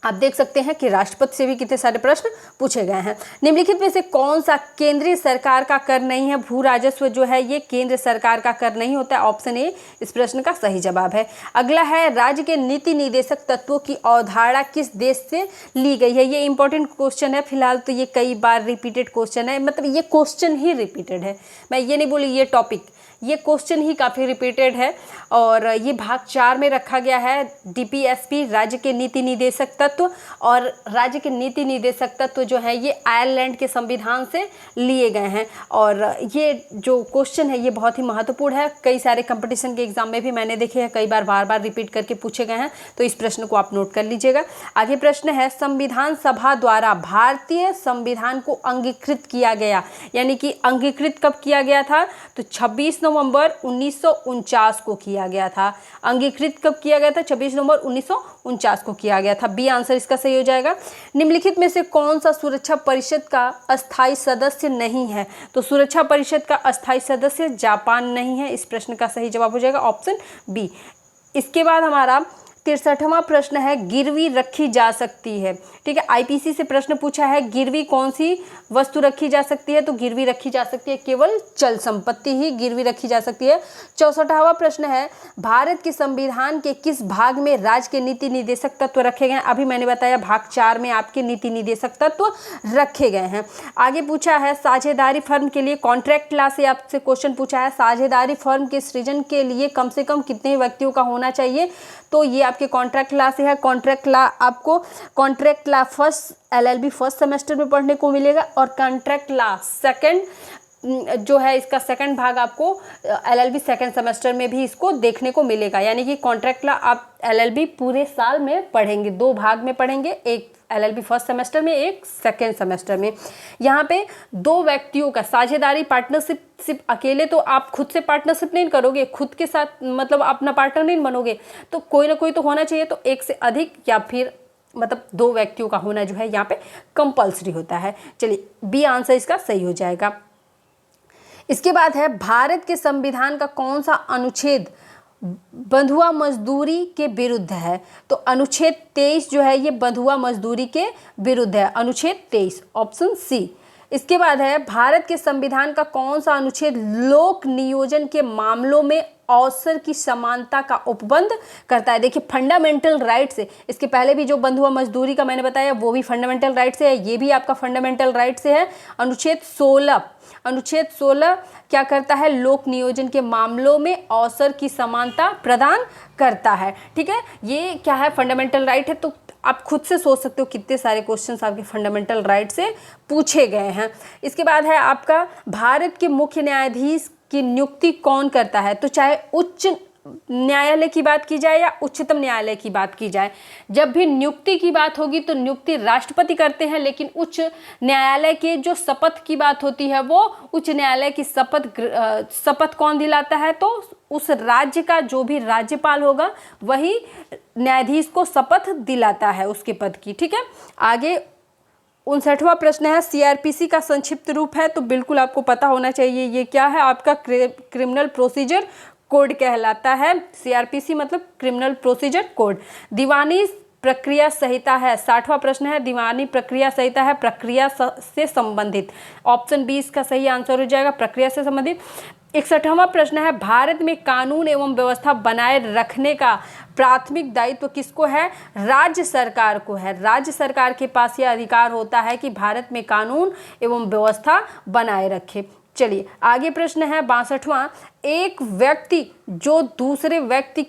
आप देख सकते हैं कि राष्ट्रपति से भी कितने सारे प्रश्न पूछे गए हैं। निम्नलिखित में से कौन सा केंद्रीय सरकार का कर नहीं है। भू राजस्व जो है ये केंद्र सरकार का कर नहीं होता है। ऑप्शन ए इस प्रश्न का सही जवाब है। अगला है, राज्य के नीति निदेशक तत्वों की अवधारणा किस देश से ली गई है। ये इंपॉर्टेंट क्वेश्चन है, फिलहाल तो ये कई बार रिपीटेड क्वेश्चन है, मतलब ये क्वेश्चन ही रिपीटेड है, मैं ये नहीं बोली ये टॉपिक, ये क्वेश्चन ही काफ़ी रिपीटेड है। और ये भाग 4 में रखा गया है। डीपीएसपी राज्य के नीति निदेशक तत्व, और राज्य के नीति निदेशक तत्व जो है ये आयरलैंड के संविधान से लिए गए हैं। और ये जो क्वेश्चन है ये बहुत ही महत्वपूर्ण है, कई सारे कंपटीशन के एग्जाम में भी मैंने देखे हैं, कई बार बार रिपीट करके पूछे गए हैं, तो इस प्रश्न को आप नोट कर लीजिएगा। आगे प्रश्न है, संविधान सभा द्वारा भारतीय संविधान को अंगीकृत किया गया, यानी कि अंगीकृत कब किया गया था, तो 26 नवंबर 1949 को किया गया था। अंगीकृत कब किया गया था, 26 नवंबर 1949 को किया गया था। बी आंसर इसका सही हो जाएगा। निम्नलिखित में से कौन सा सुरक्षा परिषद का अस्थायी सदस्य नहीं है, तो सुरक्षा परिषद का अस्थायी सदस्य जापान नहीं है। इस प्रश्न का सही जवाब हो जाएगा ऑप्शन बी। इसके बाद हमारा 63वां प्रश्न है, गिरवी रखी जा सकती है। ठीक है, आईपीसी से प्रश्न पूछा है, गिरवी कौन सी वस्तु रखी जा सकती है, तो गिरवी रखी जा सकती है केवल चल संपत्ति ही गिरवी रखी जा सकती है। 64वां प्रश्न है, भारत के संविधान के किस भाग में राज्य के नीति निदेशक तत्व रखे गए हैं। अभी मैंने बताया भाग 4 में आपके नीति निदेशक तत्व रखे गए हैं। आगे पूछा है, साझेदारी फर्म के लिए कॉन्ट्रैक्ट लॉ से आपसे क्वेश्चन पूछा है, साझेदारी फर्म के सृजन के लिए कम से कम कितने व्यक्तियों का होना चाहिए, तो ये आपके कॉन्ट्रैक्ट लॉ से है। कॉन्ट्रैक्ट लॉ आपको contract law first LLB first semester में पढ़ने को मिलेगा, और कॉन्ट्रैक्ट लॉ सेकंड जो है इसका सेकंड भाग आपको एलएलबी सेकंड सेमेस्टर में भी इसको देखने को मिलेगा। यानी कि कॉन्ट्रैक्ट लॉ आप एलएलबी पूरे साल में पढ़ेंगे, 2 भाग में पढ़ेंगे, एक LLB फर्स्ट सेमेस्टर में, एक सेकेंड सेमेस्टर में। यहाँ पे 2 व्यक्तियों का साझेदारी, पार्टनरशिप, सिर्फ अकेले तो आप खुद से पार्टनरशिप नहीं करोगे, खुद के साथ मतलब अपना पार्टनर नहीं बनोगे, तो कोई ना कोई तो होना चाहिए। तो एक से अधिक या फिर मतलब 2 व्यक्तियों का होना जो है यहाँ पे कंपल्सरी होता है। चलिए बी आंसर इसका सही हो जाएगा। इसके बाद है भारत के संविधान का कौन सा अनुच्छेद बंधुआ मजदूरी के विरुद्ध है? तो अनुच्छेद 23 जो है ये बंधुआ मजदूरी के विरुद्ध है, अनुच्छेद 23, ऑप्शन सी। इसके बाद है भारत के संविधान का कौन सा अनुच्छेद लोक नियोजन के मामलों में अवसर की समानता का उपबंध करता है? देखिए फंडामेंटल राइट से, इसके पहले भी जो बंधुआ मजदूरी का मैंने बताया वो भी फंडामेंटल राइट से है, ये भी आपका फंडामेंटल राइट से है। अनुच्छेद 16, अनुच्छेद 16 क्या करता है? लोक नियोजन के मामलों में अवसर की समानता प्रदान करता है। ठीक है, ये क्या है? फंडामेंटल राइट है। तो आप खुद से सोच सकते हो कितने सारे क्वेश्चंस आपके फंडामेंटल राइट से पूछे गए हैं। इसके बाद है आपका भारत के मुख्य न्यायाधीश की नियुक्ति कौन करता है? तो चाहे उच्च न्यायालय की बात की जाए या उच्चतम न्यायालय की बात की जाए, जब भी नियुक्ति की बात होगी तो नियुक्ति राष्ट्रपति करते हैं, लेकिन उच्च न्यायालय के जो शपथ की बात होती है वो उच्च न्यायालय की शपथ कौन दिलाता है? तो उस राज्य का जो भी राज्यपाल होगा वही न्यायाधीश को शपथ दिलाता है उसके पद की। ठीक है, आगे 59वां प्रश्न है, CRPC का संक्षिप्त रूप है? तो बिल्कुल आपको पता होना चाहिए ये क्या है, आपका क्रिमिनल प्रोसीजर कोड कहलाता है। CRPC मतलब क्रिमिनल प्रोसीजर कोड। दीवानी प्रक्रिया संहिता है, 60वां प्रश्न है, दीवानी प्रक्रिया संहिता है प्रक्रिया से संबंधित, ऑप्शन बी इसका सही आंसर हो जाएगा, प्रक्रिया से संबंधित। 61वां प्रश्न है, भारत में कानून एवं व्यवस्था बनाए रखने का प्राथमिक दायित्व किसको है? राज्य सरकार को है। राज्य सरकार के पास यह अधिकार होता है कि भारत में कानून एवं व्यवस्था बनाए रखे। चलिए आगे प्रश्न है 62वां, एक व्यक्ति जो दूसरे व्यक्ति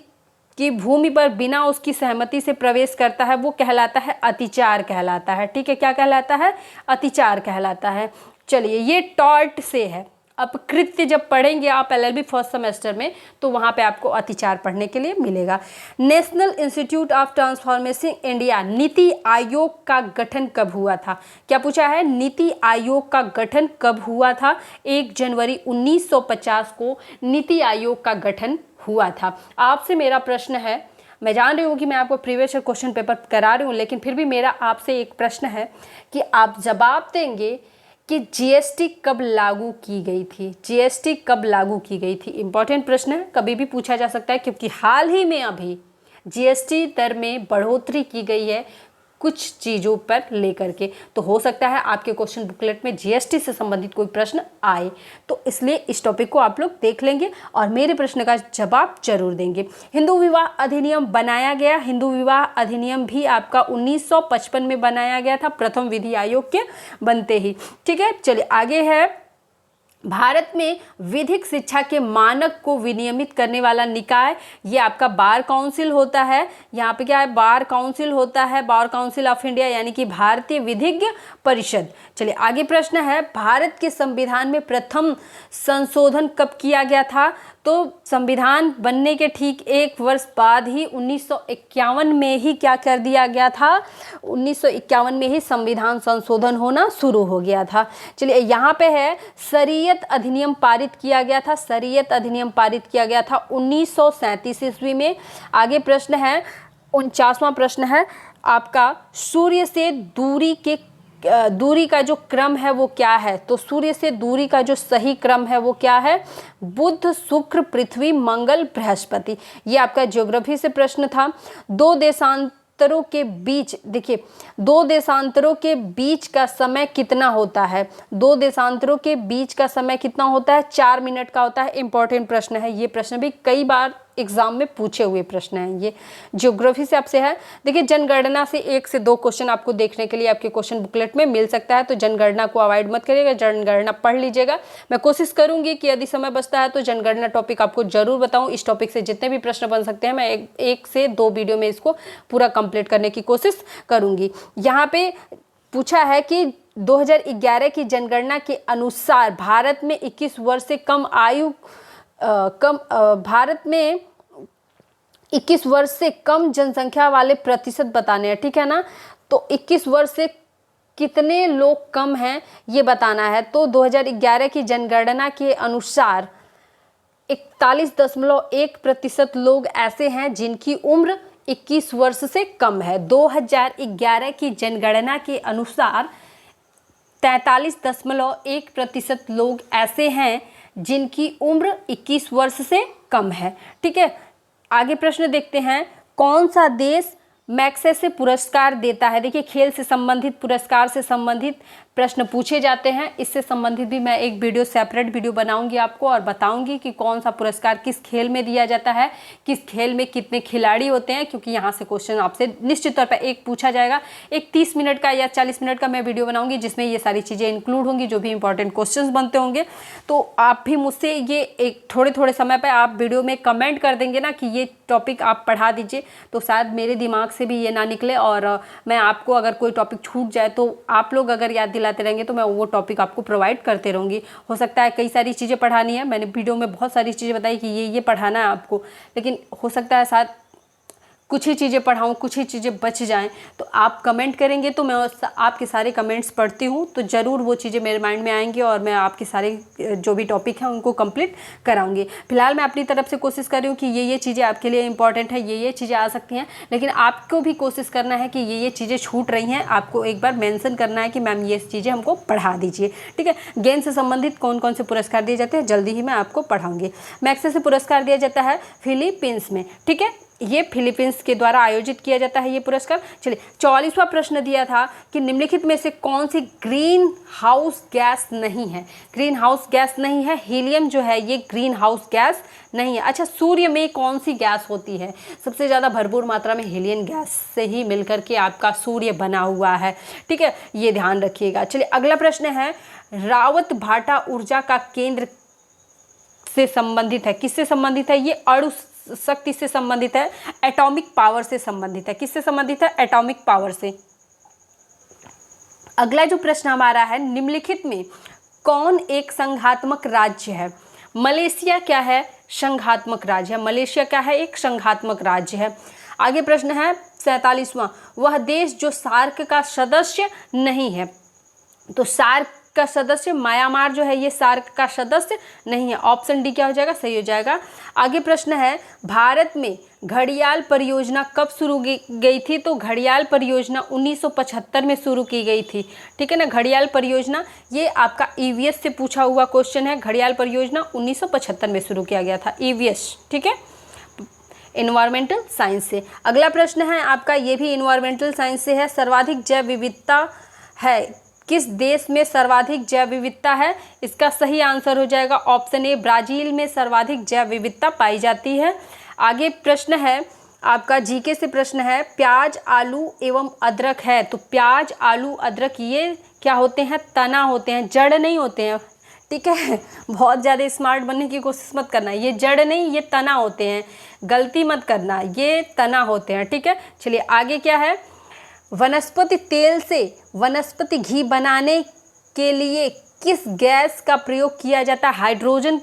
की भूमि पर बिना उसकी सहमति से प्रवेश करता है वो कहलाता है अतिचार कहलाता है। ठीक है, क्या कहलाता है? अतिचार कहलाता है। चलिए ये टॉर्ट से है, अपकृत्य जब पढ़ेंगे आप LLB फर्स्ट सेमेस्टर में तो वहाँ पे आपको अतिचार पढ़ने के लिए मिलेगा। National institute of transformation India NITI Aayog का गठन कब हुआ था? क्या पूछा है? नीति आयोग का गठन कब हुआ था? 1 जनवरी 1950 को नीति आयोग का गठन हुआ था। आपसे मेरा प्रश्न है, मैं जान रही हूँ कि मैं आपको प्रीवियस ईयर क्वेश्चन पेपर करा रही हूँ, लेकिन फिर भी मेरा आपसे एक प्रश्न है कि आप जवाब देंगे कि GST कब लागू की गई थी? GST कब लागू की गई थी? इंपॉर्टेंट प्रश्न है, कभी भी पूछा जा सकता है, क्योंकि हाल ही में अभी GST दर में बढ़ोतरी की गई है कुछ चीज़ों पर लेकर के। तो हो सकता है आपके क्वेश्चन बुकलेट में GST से संबंधित कोई प्रश्न आए, तो इसलिए इस टॉपिक को आप लोग देख लेंगे और मेरे प्रश्न का जवाब जरूर देंगे। हिंदू विवाह अधिनियम बनाया गया, हिंदू विवाह अधिनियम भी आपका 1955 में बनाया गया था, प्रथम विधि आयोग के बनते ही। ठीक है, चलिए आगे है, भारत में विधिक शिक्षा के मानक को विनियमित करने वाला निकाय ये आपका बार काउंसिल होता है। यहाँ पे क्या है? बार काउंसिल होता है, बार काउंसिल ऑफ इंडिया, यानी कि भारतीय विधिज्ञ परिषद। चलिए आगे प्रश्न है, भारत के संविधान में प्रथम संशोधन कब किया गया था? तो संविधान बनने के ठीक 1 वर्ष बाद ही 1951 में ही क्या कर दिया गया था? 1951 में ही संविधान संशोधन होना शुरू हो गया था। चलिए यहाँ पे है, शरीयत अधिनियम पारित किया गया था, शरीयत अधिनियम पारित किया गया था 1937 ईस्वी में। आगे प्रश्न है 49वां प्रश्न है आपका, सूर्य से दूरी का जो क्रम है वो क्या है? तो सूर्य से दूरी का जो सही क्रम है वो क्या है? बुध, शुक्र, पृथ्वी, मंगल, बृहस्पति। ये आपका ज्योग्राफी से प्रश्न था। 2 देशांतरों के बीच, देखिए 2 देशांतरों के बीच का समय कितना होता है? 2 देशांतरों के बीच का समय कितना होता है? 4 मिनट का होता है। इंपॉर्टेंट प्रश्न है, ये प्रश्न भी कई बार एग्जाम में पूछे हुए प्रश्न हैं, ये ज्योग्राफी से आपसे है। देखिए जनगणना से 1 से 2 क्वेश्चन आपको देखने के लिए आपके क्वेश्चन बुकलेट में मिल सकता है, तो जनगणना को अवॉइड मत करिएगा, जनगणना पढ़ लीजिएगा। मैं कोशिश करूंगी कि यदि समय बचता है तो जनगणना टॉपिक आपको जरूर बताऊं। इस टॉपिक से जितने भी प्रश्न बन सकते हैं मैं 1 से 2 वीडियो में इसको पूरा कंप्लीट करने की कोशिश करूंगी। यहाँ पे पूछा है कि 2011 की जनगणना के अनुसार भारत में 21 वर्ष से कम आयु भारत में 21 वर्ष से कम जनसंख्या वाले प्रतिशत बताने हैं, ठीक है ना? तो 21 वर्ष से कितने लोग कम हैं ये बताना है। तो 2011 की जनगणना के अनुसार 41.1% लोग ऐसे हैं जिनकी उम्र 21 वर्ष से कम है। 2011 की जनगणना के अनुसार 43.1% लोग ऐसे हैं जिनकी उम्र 21 वर्ष से कम है। ठीक है, आगे प्रश्न देखते हैं। कौन सा देश मैग्सेसे पुरस्कार देता है? देखिए, खेल से संबंधित, पुरस्कार से संबंधित प्रश्न पूछे जाते हैं। इससे संबंधित भी मैं एक वीडियो, सेपरेट वीडियो बनाऊंगी आपको और बताऊंगी कि कौन सा पुरस्कार किस खेल में दिया जाता है, किस खेल में कितने खिलाड़ी होते हैं, क्योंकि यहाँ से क्वेश्चन आपसे निश्चित तौर पर एक पूछा जाएगा। एक 30 मिनट का या 40 मिनट का मैं वीडियो बनाऊंगी जिसमें ये सारी चीज़ें इंक्लूड होंगी, जो भी इंपॉर्टेंट क्वेश्चन बनते होंगे। तो आप भी मुझसे ये एक थोड़े थोड़े समय पर आप वीडियो में कमेंट कर देंगे ना कि ये टॉपिक आप पढ़ा दीजिए, तो शायद मेरे दिमाग से भी ये ना निकले और मैं आपको अगर कोई टॉपिक छूट जाए तो आप लोग अगर याद दिलाते रहेंगे तो मैं वो टॉपिक आपको प्रोवाइड करते रहूँगी। हो सकता है कई सारी चीज़ें पढ़ानी है, मैंने वीडियो में बहुत सारी चीज़ें बताई कि ये पढ़ाना है आपको, लेकिन हो सकता है शायद कुछ ही चीज़ें पढ़ाऊँ, कुछ ही चीज़ें बच जाएं। तो आप कमेंट करेंगे तो मैं आपके सारे कमेंट्स पढ़ती हूँ, तो ज़रूर वो चीज़ें मेरे माइंड में आएंगी और मैं आपके सारे जो भी टॉपिक हैं उनको कंप्लीट कराऊंगी। फिलहाल मैं अपनी तरफ से कोशिश कर रही हूँ कि ये चीज़ें आपके लिए इंपॉर्टेंट है, ये चीज़ें आ सकती हैं, लेकिन आपको भी कोशिश करना है कि ये चीज़ें छूट रही हैं, आपको एक बार मेंशन करना है कि मैम ये चीज़ें हमको पढ़ा दीजिए। ठीक है, गेम से संबंधित कौन कौन से पुरस्कार दिए जाते हैं जल्दी ही मैं आपको पढ़ाऊँगी। मैग्सेसे पुरस्कार दिया जाता है फिलीपींस में। ठीक है, ये फिलीपींस के द्वारा आयोजित किया जाता है ये पुरस्कार। चलिए, 44वां प्रश्न दिया था कि निम्नलिखित में से कौन सी ग्रीन हाउस गैस नहीं है? ग्रीन हाउस गैस नहीं है, हीलियम जो है ये ग्रीन हाउस गैस नहीं है। अच्छा, सूर्य में कौन सी गैस होती है? सबसे ज़्यादा भरपूर मात्रा में हीलियम गैस से ही मिलकर के आपका सूर्य बना हुआ है। ठीक है, ये ध्यान रखिएगा। चलिए, अगला प्रश्न है, रावत भाटा ऊर्जा का केंद्र से संबंधित है। किससे संबंधित है? ये अणु शक्ति से संबंधित है, एटॉमिक पावर से संबंधित है। किससे संबंधित है? एटॉमिक पावर से। अगला जो प्रश्न हमारा है, निम्नलिखित में कौन एक संघात्मक राज्य है? मलेशिया क्या है? संघात्मक राज्य है। मलेशिया क्या है? एक संघात्मक राज्य है। आगे प्रश्न है 47वां, वह देश जो सार्क का सदस्य नहीं है। तो सार्क का सदस्य म्यांमार जो है ये सार्क का सदस्य नहीं है। ऑप्शन डी क्या हो जाएगा? सही हो जाएगा। आगे प्रश्न है, भारत में घड़ियाल परियोजना कब शुरू गई थी? तो घड़ियाल परियोजना 1975 में शुरू की गई थी। ठीक है ना, घड़ियाल परियोजना ये आपका ईवीएस से पूछा हुआ क्वेश्चन है। घड़ियाल परियोजना 1975 में शुरू किया गया था, ईवीएस। ठीक है, इन्वायरमेंटल साइंस से। अगला प्रश्न है आपका, ये भी इन्वायरमेंटल साइंस से है। सर्वाधिक जैव विविधता है किस देश में? सर्वाधिक जैव विविधता है, इसका सही आंसर हो जाएगा ऑप्शन ए, ब्राज़ील में सर्वाधिक जैव विविधता पाई जाती है। आगे प्रश्न है आपका, जीके से प्रश्न है, प्याज, आलू एवं अदरक है। तो प्याज, आलू, अदरक ये क्या होते हैं? तना होते हैं, जड़ नहीं होते हैं। ठीक है, बहुत ज़्यादा स्मार्ट बनने की कोशिश मत करना, ये जड़ नहीं, ये तना होते हैं, गलती मत करना, ये तना होते हैं। ठीक है, चलिए आगे क्या है, वनस्पति तेल से वनस्पति घी बनाने के लिए किस गैस का प्रयोग किया जाता है? हाइड्रोजन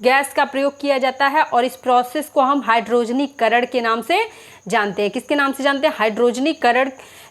गैस का प्रयोग किया जाता है और इस प्रोसेस को हम हाइड्रोजनीकरण के नाम से जानते हैं। किसके नाम से जानते हैं? हाइड्रोजनीकरण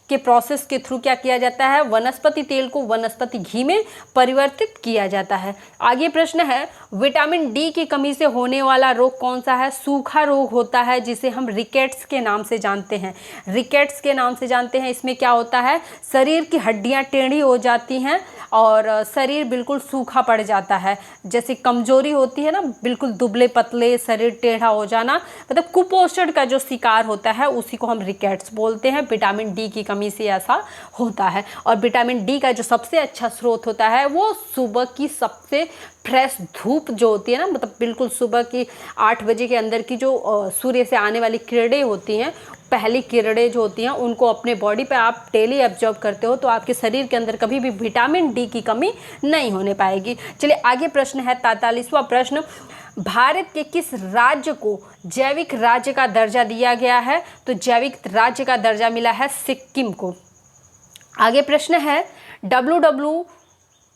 के प्रोसेस के थ्रू क्या किया जाता है? वनस्पति तेल को वनस्पति घी में परिवर्तित किया जाता है। आगे प्रश्न है, विटामिन डी की कमी से होने वाला रोग कौन सा है? सूखा रोग होता है, जिसे हम रिकेट्स के नाम से जानते हैं। रिकेट्स के नाम से जानते हैं। इसमें क्या होता है? शरीर की हड्डियां टेढ़ी हो जाती हैं और शरीर बिल्कुल सूखा पड़ जाता है। जैसे कमजोरी होती है ना, बिल्कुल दुबले पतले, शरीर टेढ़ा हो जाना, मतलब कुपोषण का जो शिकार होता है उसी को हम रिकेट्स बोलते हैं। विटामिन डी की कमी से ऐसा होता है। और विटामिन डी का जो सबसे अच्छा स्रोत होता है वो सुबह की सबसे फ्रेश धूप जो होती है ना, मतलब बिल्कुल सुबह की 8 बजे के अंदर की जो सूर्य से आने वाली किरणें होती हैं, पहली किरणें जो होती हैं उनको अपने बॉडी पे आप डेली ऑब्जर्व करते हो तो आपके शरीर के अंदर कभी भी विटामिन डी की कमी नहीं होने पाएगी। चलिए आगे प्रश्न है 43वां प्रश्न, भारत के किस राज्य को जैविक राज्य का दर्जा दिया गया है? तो जैविक राज्य का दर्जा मिला है सिक्किम को। आगे प्रश्न है,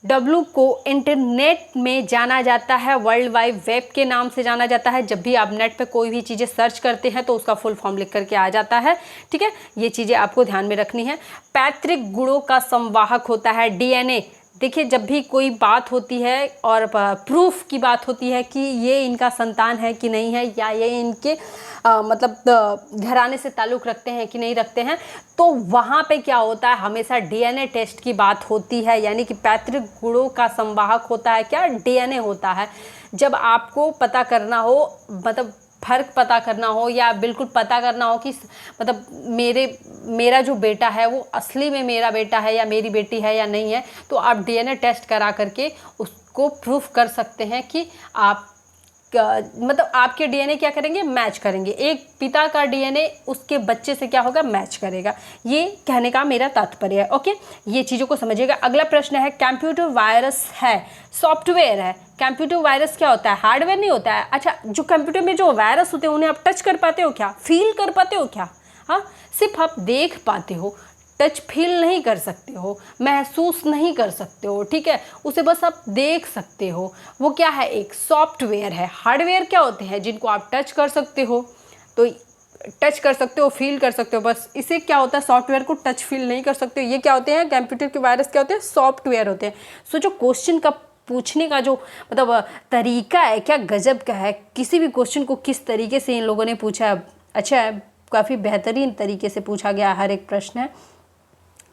डब्ल्यू को इंटरनेट में जाना जाता है, वर्ल्ड वाइड वेब के नाम से जाना जाता है। जब भी आप नेट पे कोई भी चीज़ें सर्च करते हैं तो उसका फुल फॉर्म लिख करके आ जाता है, ठीक है। ये चीज़ें आपको ध्यान में रखनी है। पैतृक गुणों का संवाहक होता है डीएनए। देखिए, जब भी कोई बात होती है और प्रूफ की बात होती है कि ये इनका संतान है कि नहीं है, या ये इनके मतलब घराने से ताल्लुक़ रखते हैं कि नहीं रखते हैं, तो वहाँ पे क्या होता है, हमेशा डीएनए टेस्ट की बात होती है। यानी कि पैतृक गुणों का संवाहक होता है क्या, डीएनए होता है। जब आपको पता करना हो, मतलब फ़र्क पता करना हो या बिल्कुल पता करना हो कि मतलब मेरा जो बेटा है वो असली में मेरा बेटा है या मेरी बेटी है या नहीं है, तो आप डीएनए टेस्ट करा करके उसको प्रूफ कर सकते हैं कि आप मतलब आपके डीएनए क्या करेंगे, मैच करेंगे। एक पिता का डीएनए उसके बच्चे से क्या होगा, मैच करेगा। ये कहने का मेरा तात्पर्य है। ओके, ये चीज़ों को समझिएगा। अगला प्रश्न है, कंप्यूटर वायरस है, सॉफ्टवेयर है। कंप्यूटर वायरस क्या होता है, हार्डवेयर नहीं होता है। अच्छा, जो कंप्यूटर में जो वायरस होते हैं उन्हें आप टच कर पाते हो क्या, फील कर पाते हो क्या? हाँ, सिर्फ आप देख पाते हो, टच फील नहीं कर सकते हो, महसूस नहीं कर सकते हो, ठीक है। उसे बस आप देख सकते हो। वो क्या है, एक सॉफ्टवेयर है। हार्डवेयर क्या होते हैं, जिनको आप टच कर सकते हो, तो टच कर सकते हो, फील कर सकते हो, बस इसे क्या होता है, सॉफ्टवेयर को टच फील नहीं कर सकते हो। ये क्या होते हैं, कंप्यूटर के वायरस क्या होते हैं, सॉफ्टवेयर होते हैं। सो जो क्वेश्चन का पूछने का जो मतलब तरीका है, क्या गजब का है। किसी भी क्वेश्चन को किस तरीके से इन लोगों ने पूछा है, अच्छा है, काफ़ी बेहतरीन तरीके से पूछा गया हर एक प्रश्न है।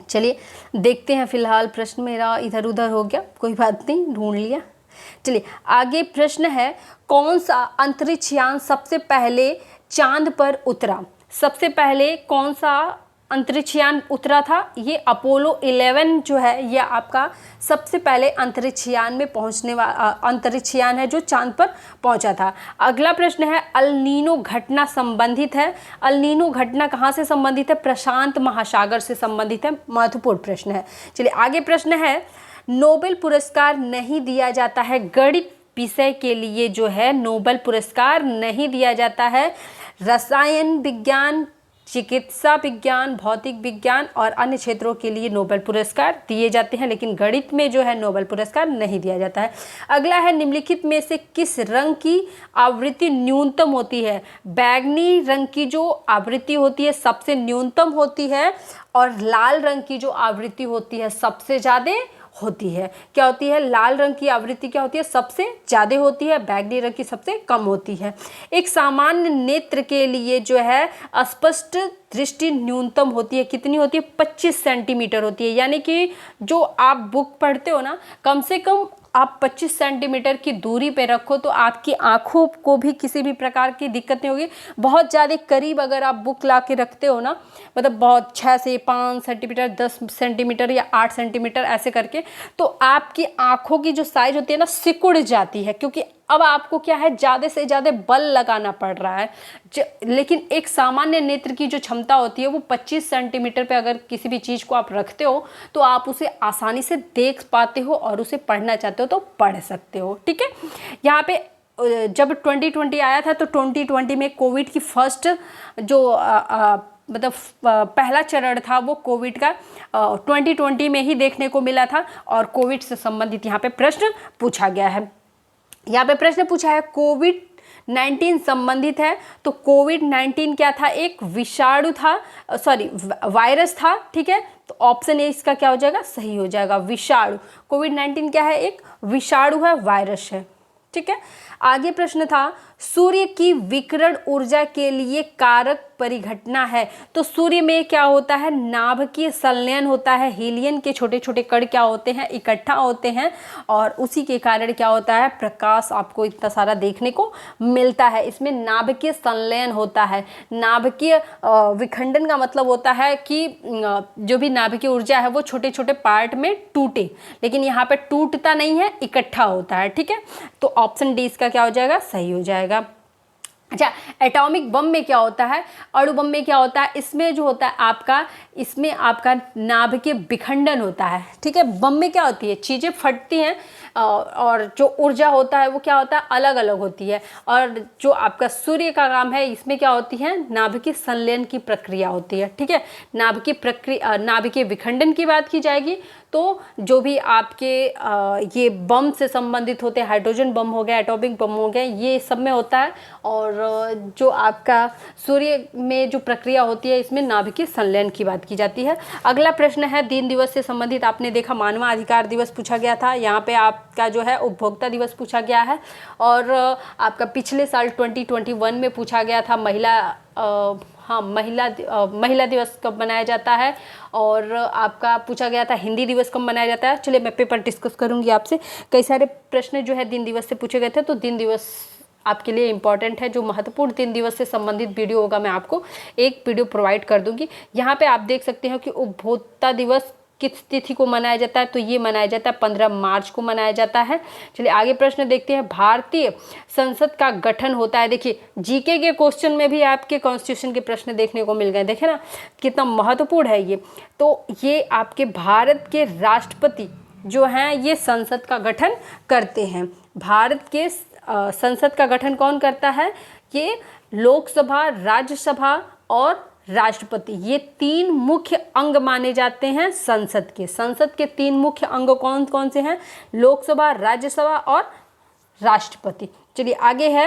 चलिए देखते हैं। फिलहाल प्रश्न मेरा इधर उधर हो गया, कोई बात नहीं, ढूंढ लिया। चलिए आगे प्रश्न है, कौन सा अंतरिक्ष यान सबसे पहले चांद पर उतरा? सबसे पहले कौन सा अंतरिक्ष यान उतरा था? ये अपोलो 11 जो है, ये आपका सबसे पहले अंतरिक्ष यान में पहुंचने वाला अंतरिक्ष यान है जो चांद पर पहुंचा था। अगला प्रश्न है, अल नीनो घटना संबंधित है। अल नीनो घटना कहाँ से संबंधित है? प्रशांत महासागर से संबंधित है। महत्वपूर्ण प्रश्न है। चलिए आगे प्रश्न है, नोबेल पुरस्कार नहीं दिया जाता है गणित विषय के लिए, जो है नोबेल पुरस्कार नहीं दिया जाता है। रसायन विज्ञान, चिकित्सा विज्ञान, भौतिक विज्ञान और अन्य क्षेत्रों के लिए नोबेल पुरस्कार दिए जाते हैं, लेकिन गणित में जो है नोबेल पुरस्कार नहीं दिया जाता है। अगला है, निम्नलिखित में से किस रंग की आवृत्ति न्यूनतम होती है? बैंगनी रंग की जो आवृत्ति होती है सबसे न्यूनतम होती है, और लाल रंग की जो आवृत्ति होती है सबसे ज़्यादा होती है। क्या होती है? लाल रंग की आवृत्ति क्या होती है? सबसे ज़्यादा होती है। बैंगनी रंग की सबसे कम होती है। एक सामान्य नेत्र के लिए जो है स्पष्ट दृष्टि न्यूनतम होती है, कितनी होती है? 25 सेंटीमीटर होती है। यानी कि जो आप बुक पढ़ते हो ना, कम से कम आप 25 सेंटीमीटर की दूरी पे रखो तो आपकी आँखों को भी किसी भी प्रकार की दिक्कत नहीं होगी। बहुत ज़्यादा करीब अगर आप बुक ला के रखते हो ना, मतलब बहुत 6 से 5 सेंटीमीटर, 10 सेंटीमीटर या 8 सेंटीमीटर ऐसे करके, तो आपकी आँखों की जो साइज होती है ना, सिकुड़ जाती है, क्योंकि अब आपको क्या है, ज़्यादा से ज़्यादा बल लगाना पड़ रहा है। लेकिन एक सामान्य नेत्र की जो क्षमता होती है वो 25 सेंटीमीटर पे अगर किसी भी चीज़ को आप रखते हो तो आप उसे आसानी से देख पाते हो और उसे पढ़ना चाहते हो तो पढ़ सकते हो, ठीक है। यहाँ पे जब 2020 आया था तो 2020 में कोविड की फर्स्ट जो मतलब पहला चरण था वो कोविड का 2020 में ही देखने को मिला था, और कोविड से संबंधित यहाँ पे प्रश्न पूछा गया है। यहाँ पे प्रश्न पूछा है, कोविड-19 संबंधित है, तो कोविड-19 क्या था? एक विषाणु था, सॉरी वायरस था, ठीक है। तो ऑप्शन ए इसका क्या हो जाएगा? सही हो जाएगा, विषाणु। कोविड-19 क्या है? एक विषाणु है, वायरस है, ठीक है। आगे प्रश्न था, सूर्य की विकिरण ऊर्जा के लिए कारक परिघटना है। तो सूर्य में क्या होता है? नाभिकीय संलयन होता है। हीलियम के छोटे छोटे कण क्या होते हैं? इकट्ठा होते हैं, और उसी के कारण क्या होता है? प्रकाश आपको इतना सारा देखने को मिलता है। इसमें नाभिकीय संलयन होता है। नाभिकीय विखंडन का मतलब होता है कि जो भी नाभिकीय ऊर्जा है वो छोटे छोटे पार्ट में टूटे, लेकिन यहाँ पे टूटता नहीं है, इकट्ठा होता है, ठीक है। तो ऑप्शन डी इसका क्या हो जाएगा? सही हो जाएगा। अच्छा, एटॉमिक बम में क्या होता है? अणु बम में क्या होता है? इसमें जो होता है आपका, इसमें आपका नाभिकीय विखंडन होता है, ठीक है। बम में क्या होती है? चीज़ें फटती हैं, और जो ऊर्जा होता है वो क्या होता है, अलग अलग होती है। और जो आपका सूर्य का काम है, इसमें क्या होती है, नाभिकीय संलयन की प्रक्रिया होती है। ठीक है, नाभिकीय विखंडन की बात की जाएगी तो जो भी आपके ये बम से संबंधित होते हैं, हाइड्रोजन बम हो गया, एटॉमिक बम हो गया, ये सब में होता है। और जो आपका सूर्य में जो प्रक्रिया होती है, इसमें नाभिकीय संलयन की बात की जाती है। अगला प्रश्न है दिन दिवस से संबंधित। आपने देखा मानवाधिकार दिवस पूछा गया था, यहाँ पे आपका जो है उपभोक्ता दिवस पूछा गया है। और आपका पिछले साल 2021 में पूछा गया था महिला दिवस कब मनाया जाता है, और आपका पूछा गया था हिंदी दिवस कब मनाया जाता है। चलिए मैं पेपर डिस्कस करूंगी आपसे। कई सारे प्रश्न जो है दिन दिवस से पूछे गए थे, तो दिन दिवस आपके लिए इम्पॉर्टेंट है। जो महत्वपूर्ण दिन दिवस से संबंधित वीडियो होगा, मैं आपको एक वीडियो प्रोवाइड कर दूंगी। यहाँ पे आप देख सकते हो कि उपभोक्ता दिवस किस तिथि को मनाया जाता है, तो ये मनाया जाता है 15 मार्च को मनाया जाता है। चलिए आगे प्रश्न देखते हैं। भारतीय संसद का गठन होता है, देखिए जीके के क्वेश्चन में भी आपके कॉन्स्टिट्यूशन के प्रश्न देखने को मिल गए, देखे ना कितना महत्वपूर्ण है ये। तो ये आपके भारत के राष्ट्रपति जो हैं ये संसद का गठन करते हैं। भारत के संसद का गठन कौन करता है, ये लोकसभा, राज्यसभा और राष्ट्रपति, ये 3 मुख्य अंग माने जाते हैं संसद के। संसद के 3 मुख्य अंग कौन कौन से हैं, लोकसभा, राज्यसभा और राष्ट्रपति। चलिए आगे है,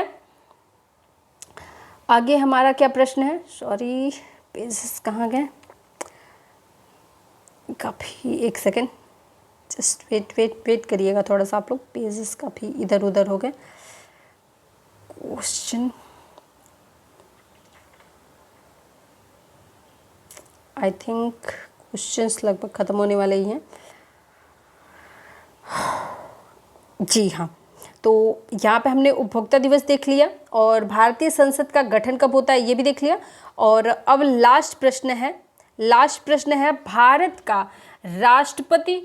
आगे हमारा क्या प्रश्न है, सॉरी पेजेस कहाँ गए, काफ़ी एक सेकेंड, जस्ट वेट करिएगा थोड़ा सा आप लोग, पेजेस काफ़ी इधर उधर हो गए। क्वेश्चन आई थिंक क्वेश्चंस लगभग ख़त्म होने वाले ही हैं। जी हाँ, तो यहाँ पे हमने उपभोक्ता दिवस देख लिया और भारतीय संसद का गठन कब होता है ये भी देख लिया। और अब लास्ट प्रश्न है भारत का राष्ट्रपति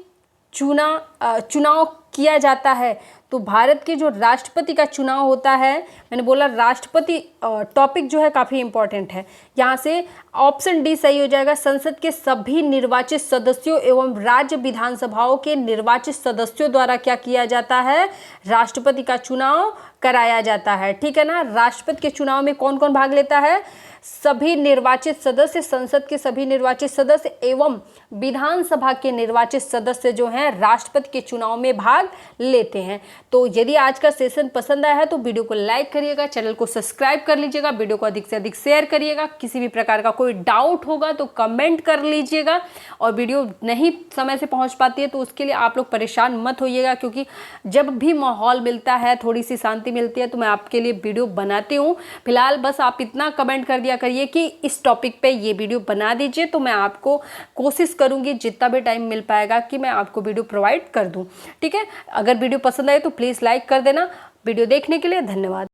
चुनाव किया जाता है। तो भारत के जो राष्ट्रपति का चुनाव होता है, मैंने बोला राष्ट्रपति टॉपिक जो है काफ़ी इंपॉर्टेंट है। यहाँ से ऑप्शन डी सही हो जाएगा। संसद के सभी निर्वाचित सदस्यों एवं राज्य विधानसभाओं के निर्वाचित सदस्यों द्वारा क्या किया जाता है, राष्ट्रपति का चुनाव कराया जाता है। ठीक है ना। राष्ट्रपति के चुनाव में कौन कौन भाग लेता है, सभी निर्वाचित सदस्य, संसद के सभी निर्वाचित सदस्य एवं विधानसभा के निर्वाचित सदस्य जो हैं राष्ट्रपति के चुनाव में भाग लेते हैं। तो यदि आज का सेशन पसंद आया है तो वीडियो को लाइक करिएगा, चैनल को सब्सक्राइब कर लीजिएगा, वीडियो को अधिक से अधिक शेयर करिएगा। किसी भी प्रकार का कोई डाउट होगा तो कमेंट कर लीजिएगा, और वीडियो नहीं समय से पहुंच पाती है तो उसके लिए आप लोग परेशान मत होइएगा, क्योंकि जब भी माहौल मिलता है, थोड़ी सी शांति मिलती है, तो मैं आपके लिए वीडियो बनाती हूँ। फिलहाल बस आप इतना कमेंट कर दिया करिए कि इस टॉपिक पे ये वीडियो बना दीजिए, तो मैं आपको कोशिश करूंगी जितना भी टाइम मिल पाएगा कि मैं आपको वीडियो प्रोवाइड कर दूं। ठीक है। अगर वीडियो पसंद आए तो प्लीज़ लाइक कर देना। वीडियो देखने के लिए धन्यवाद।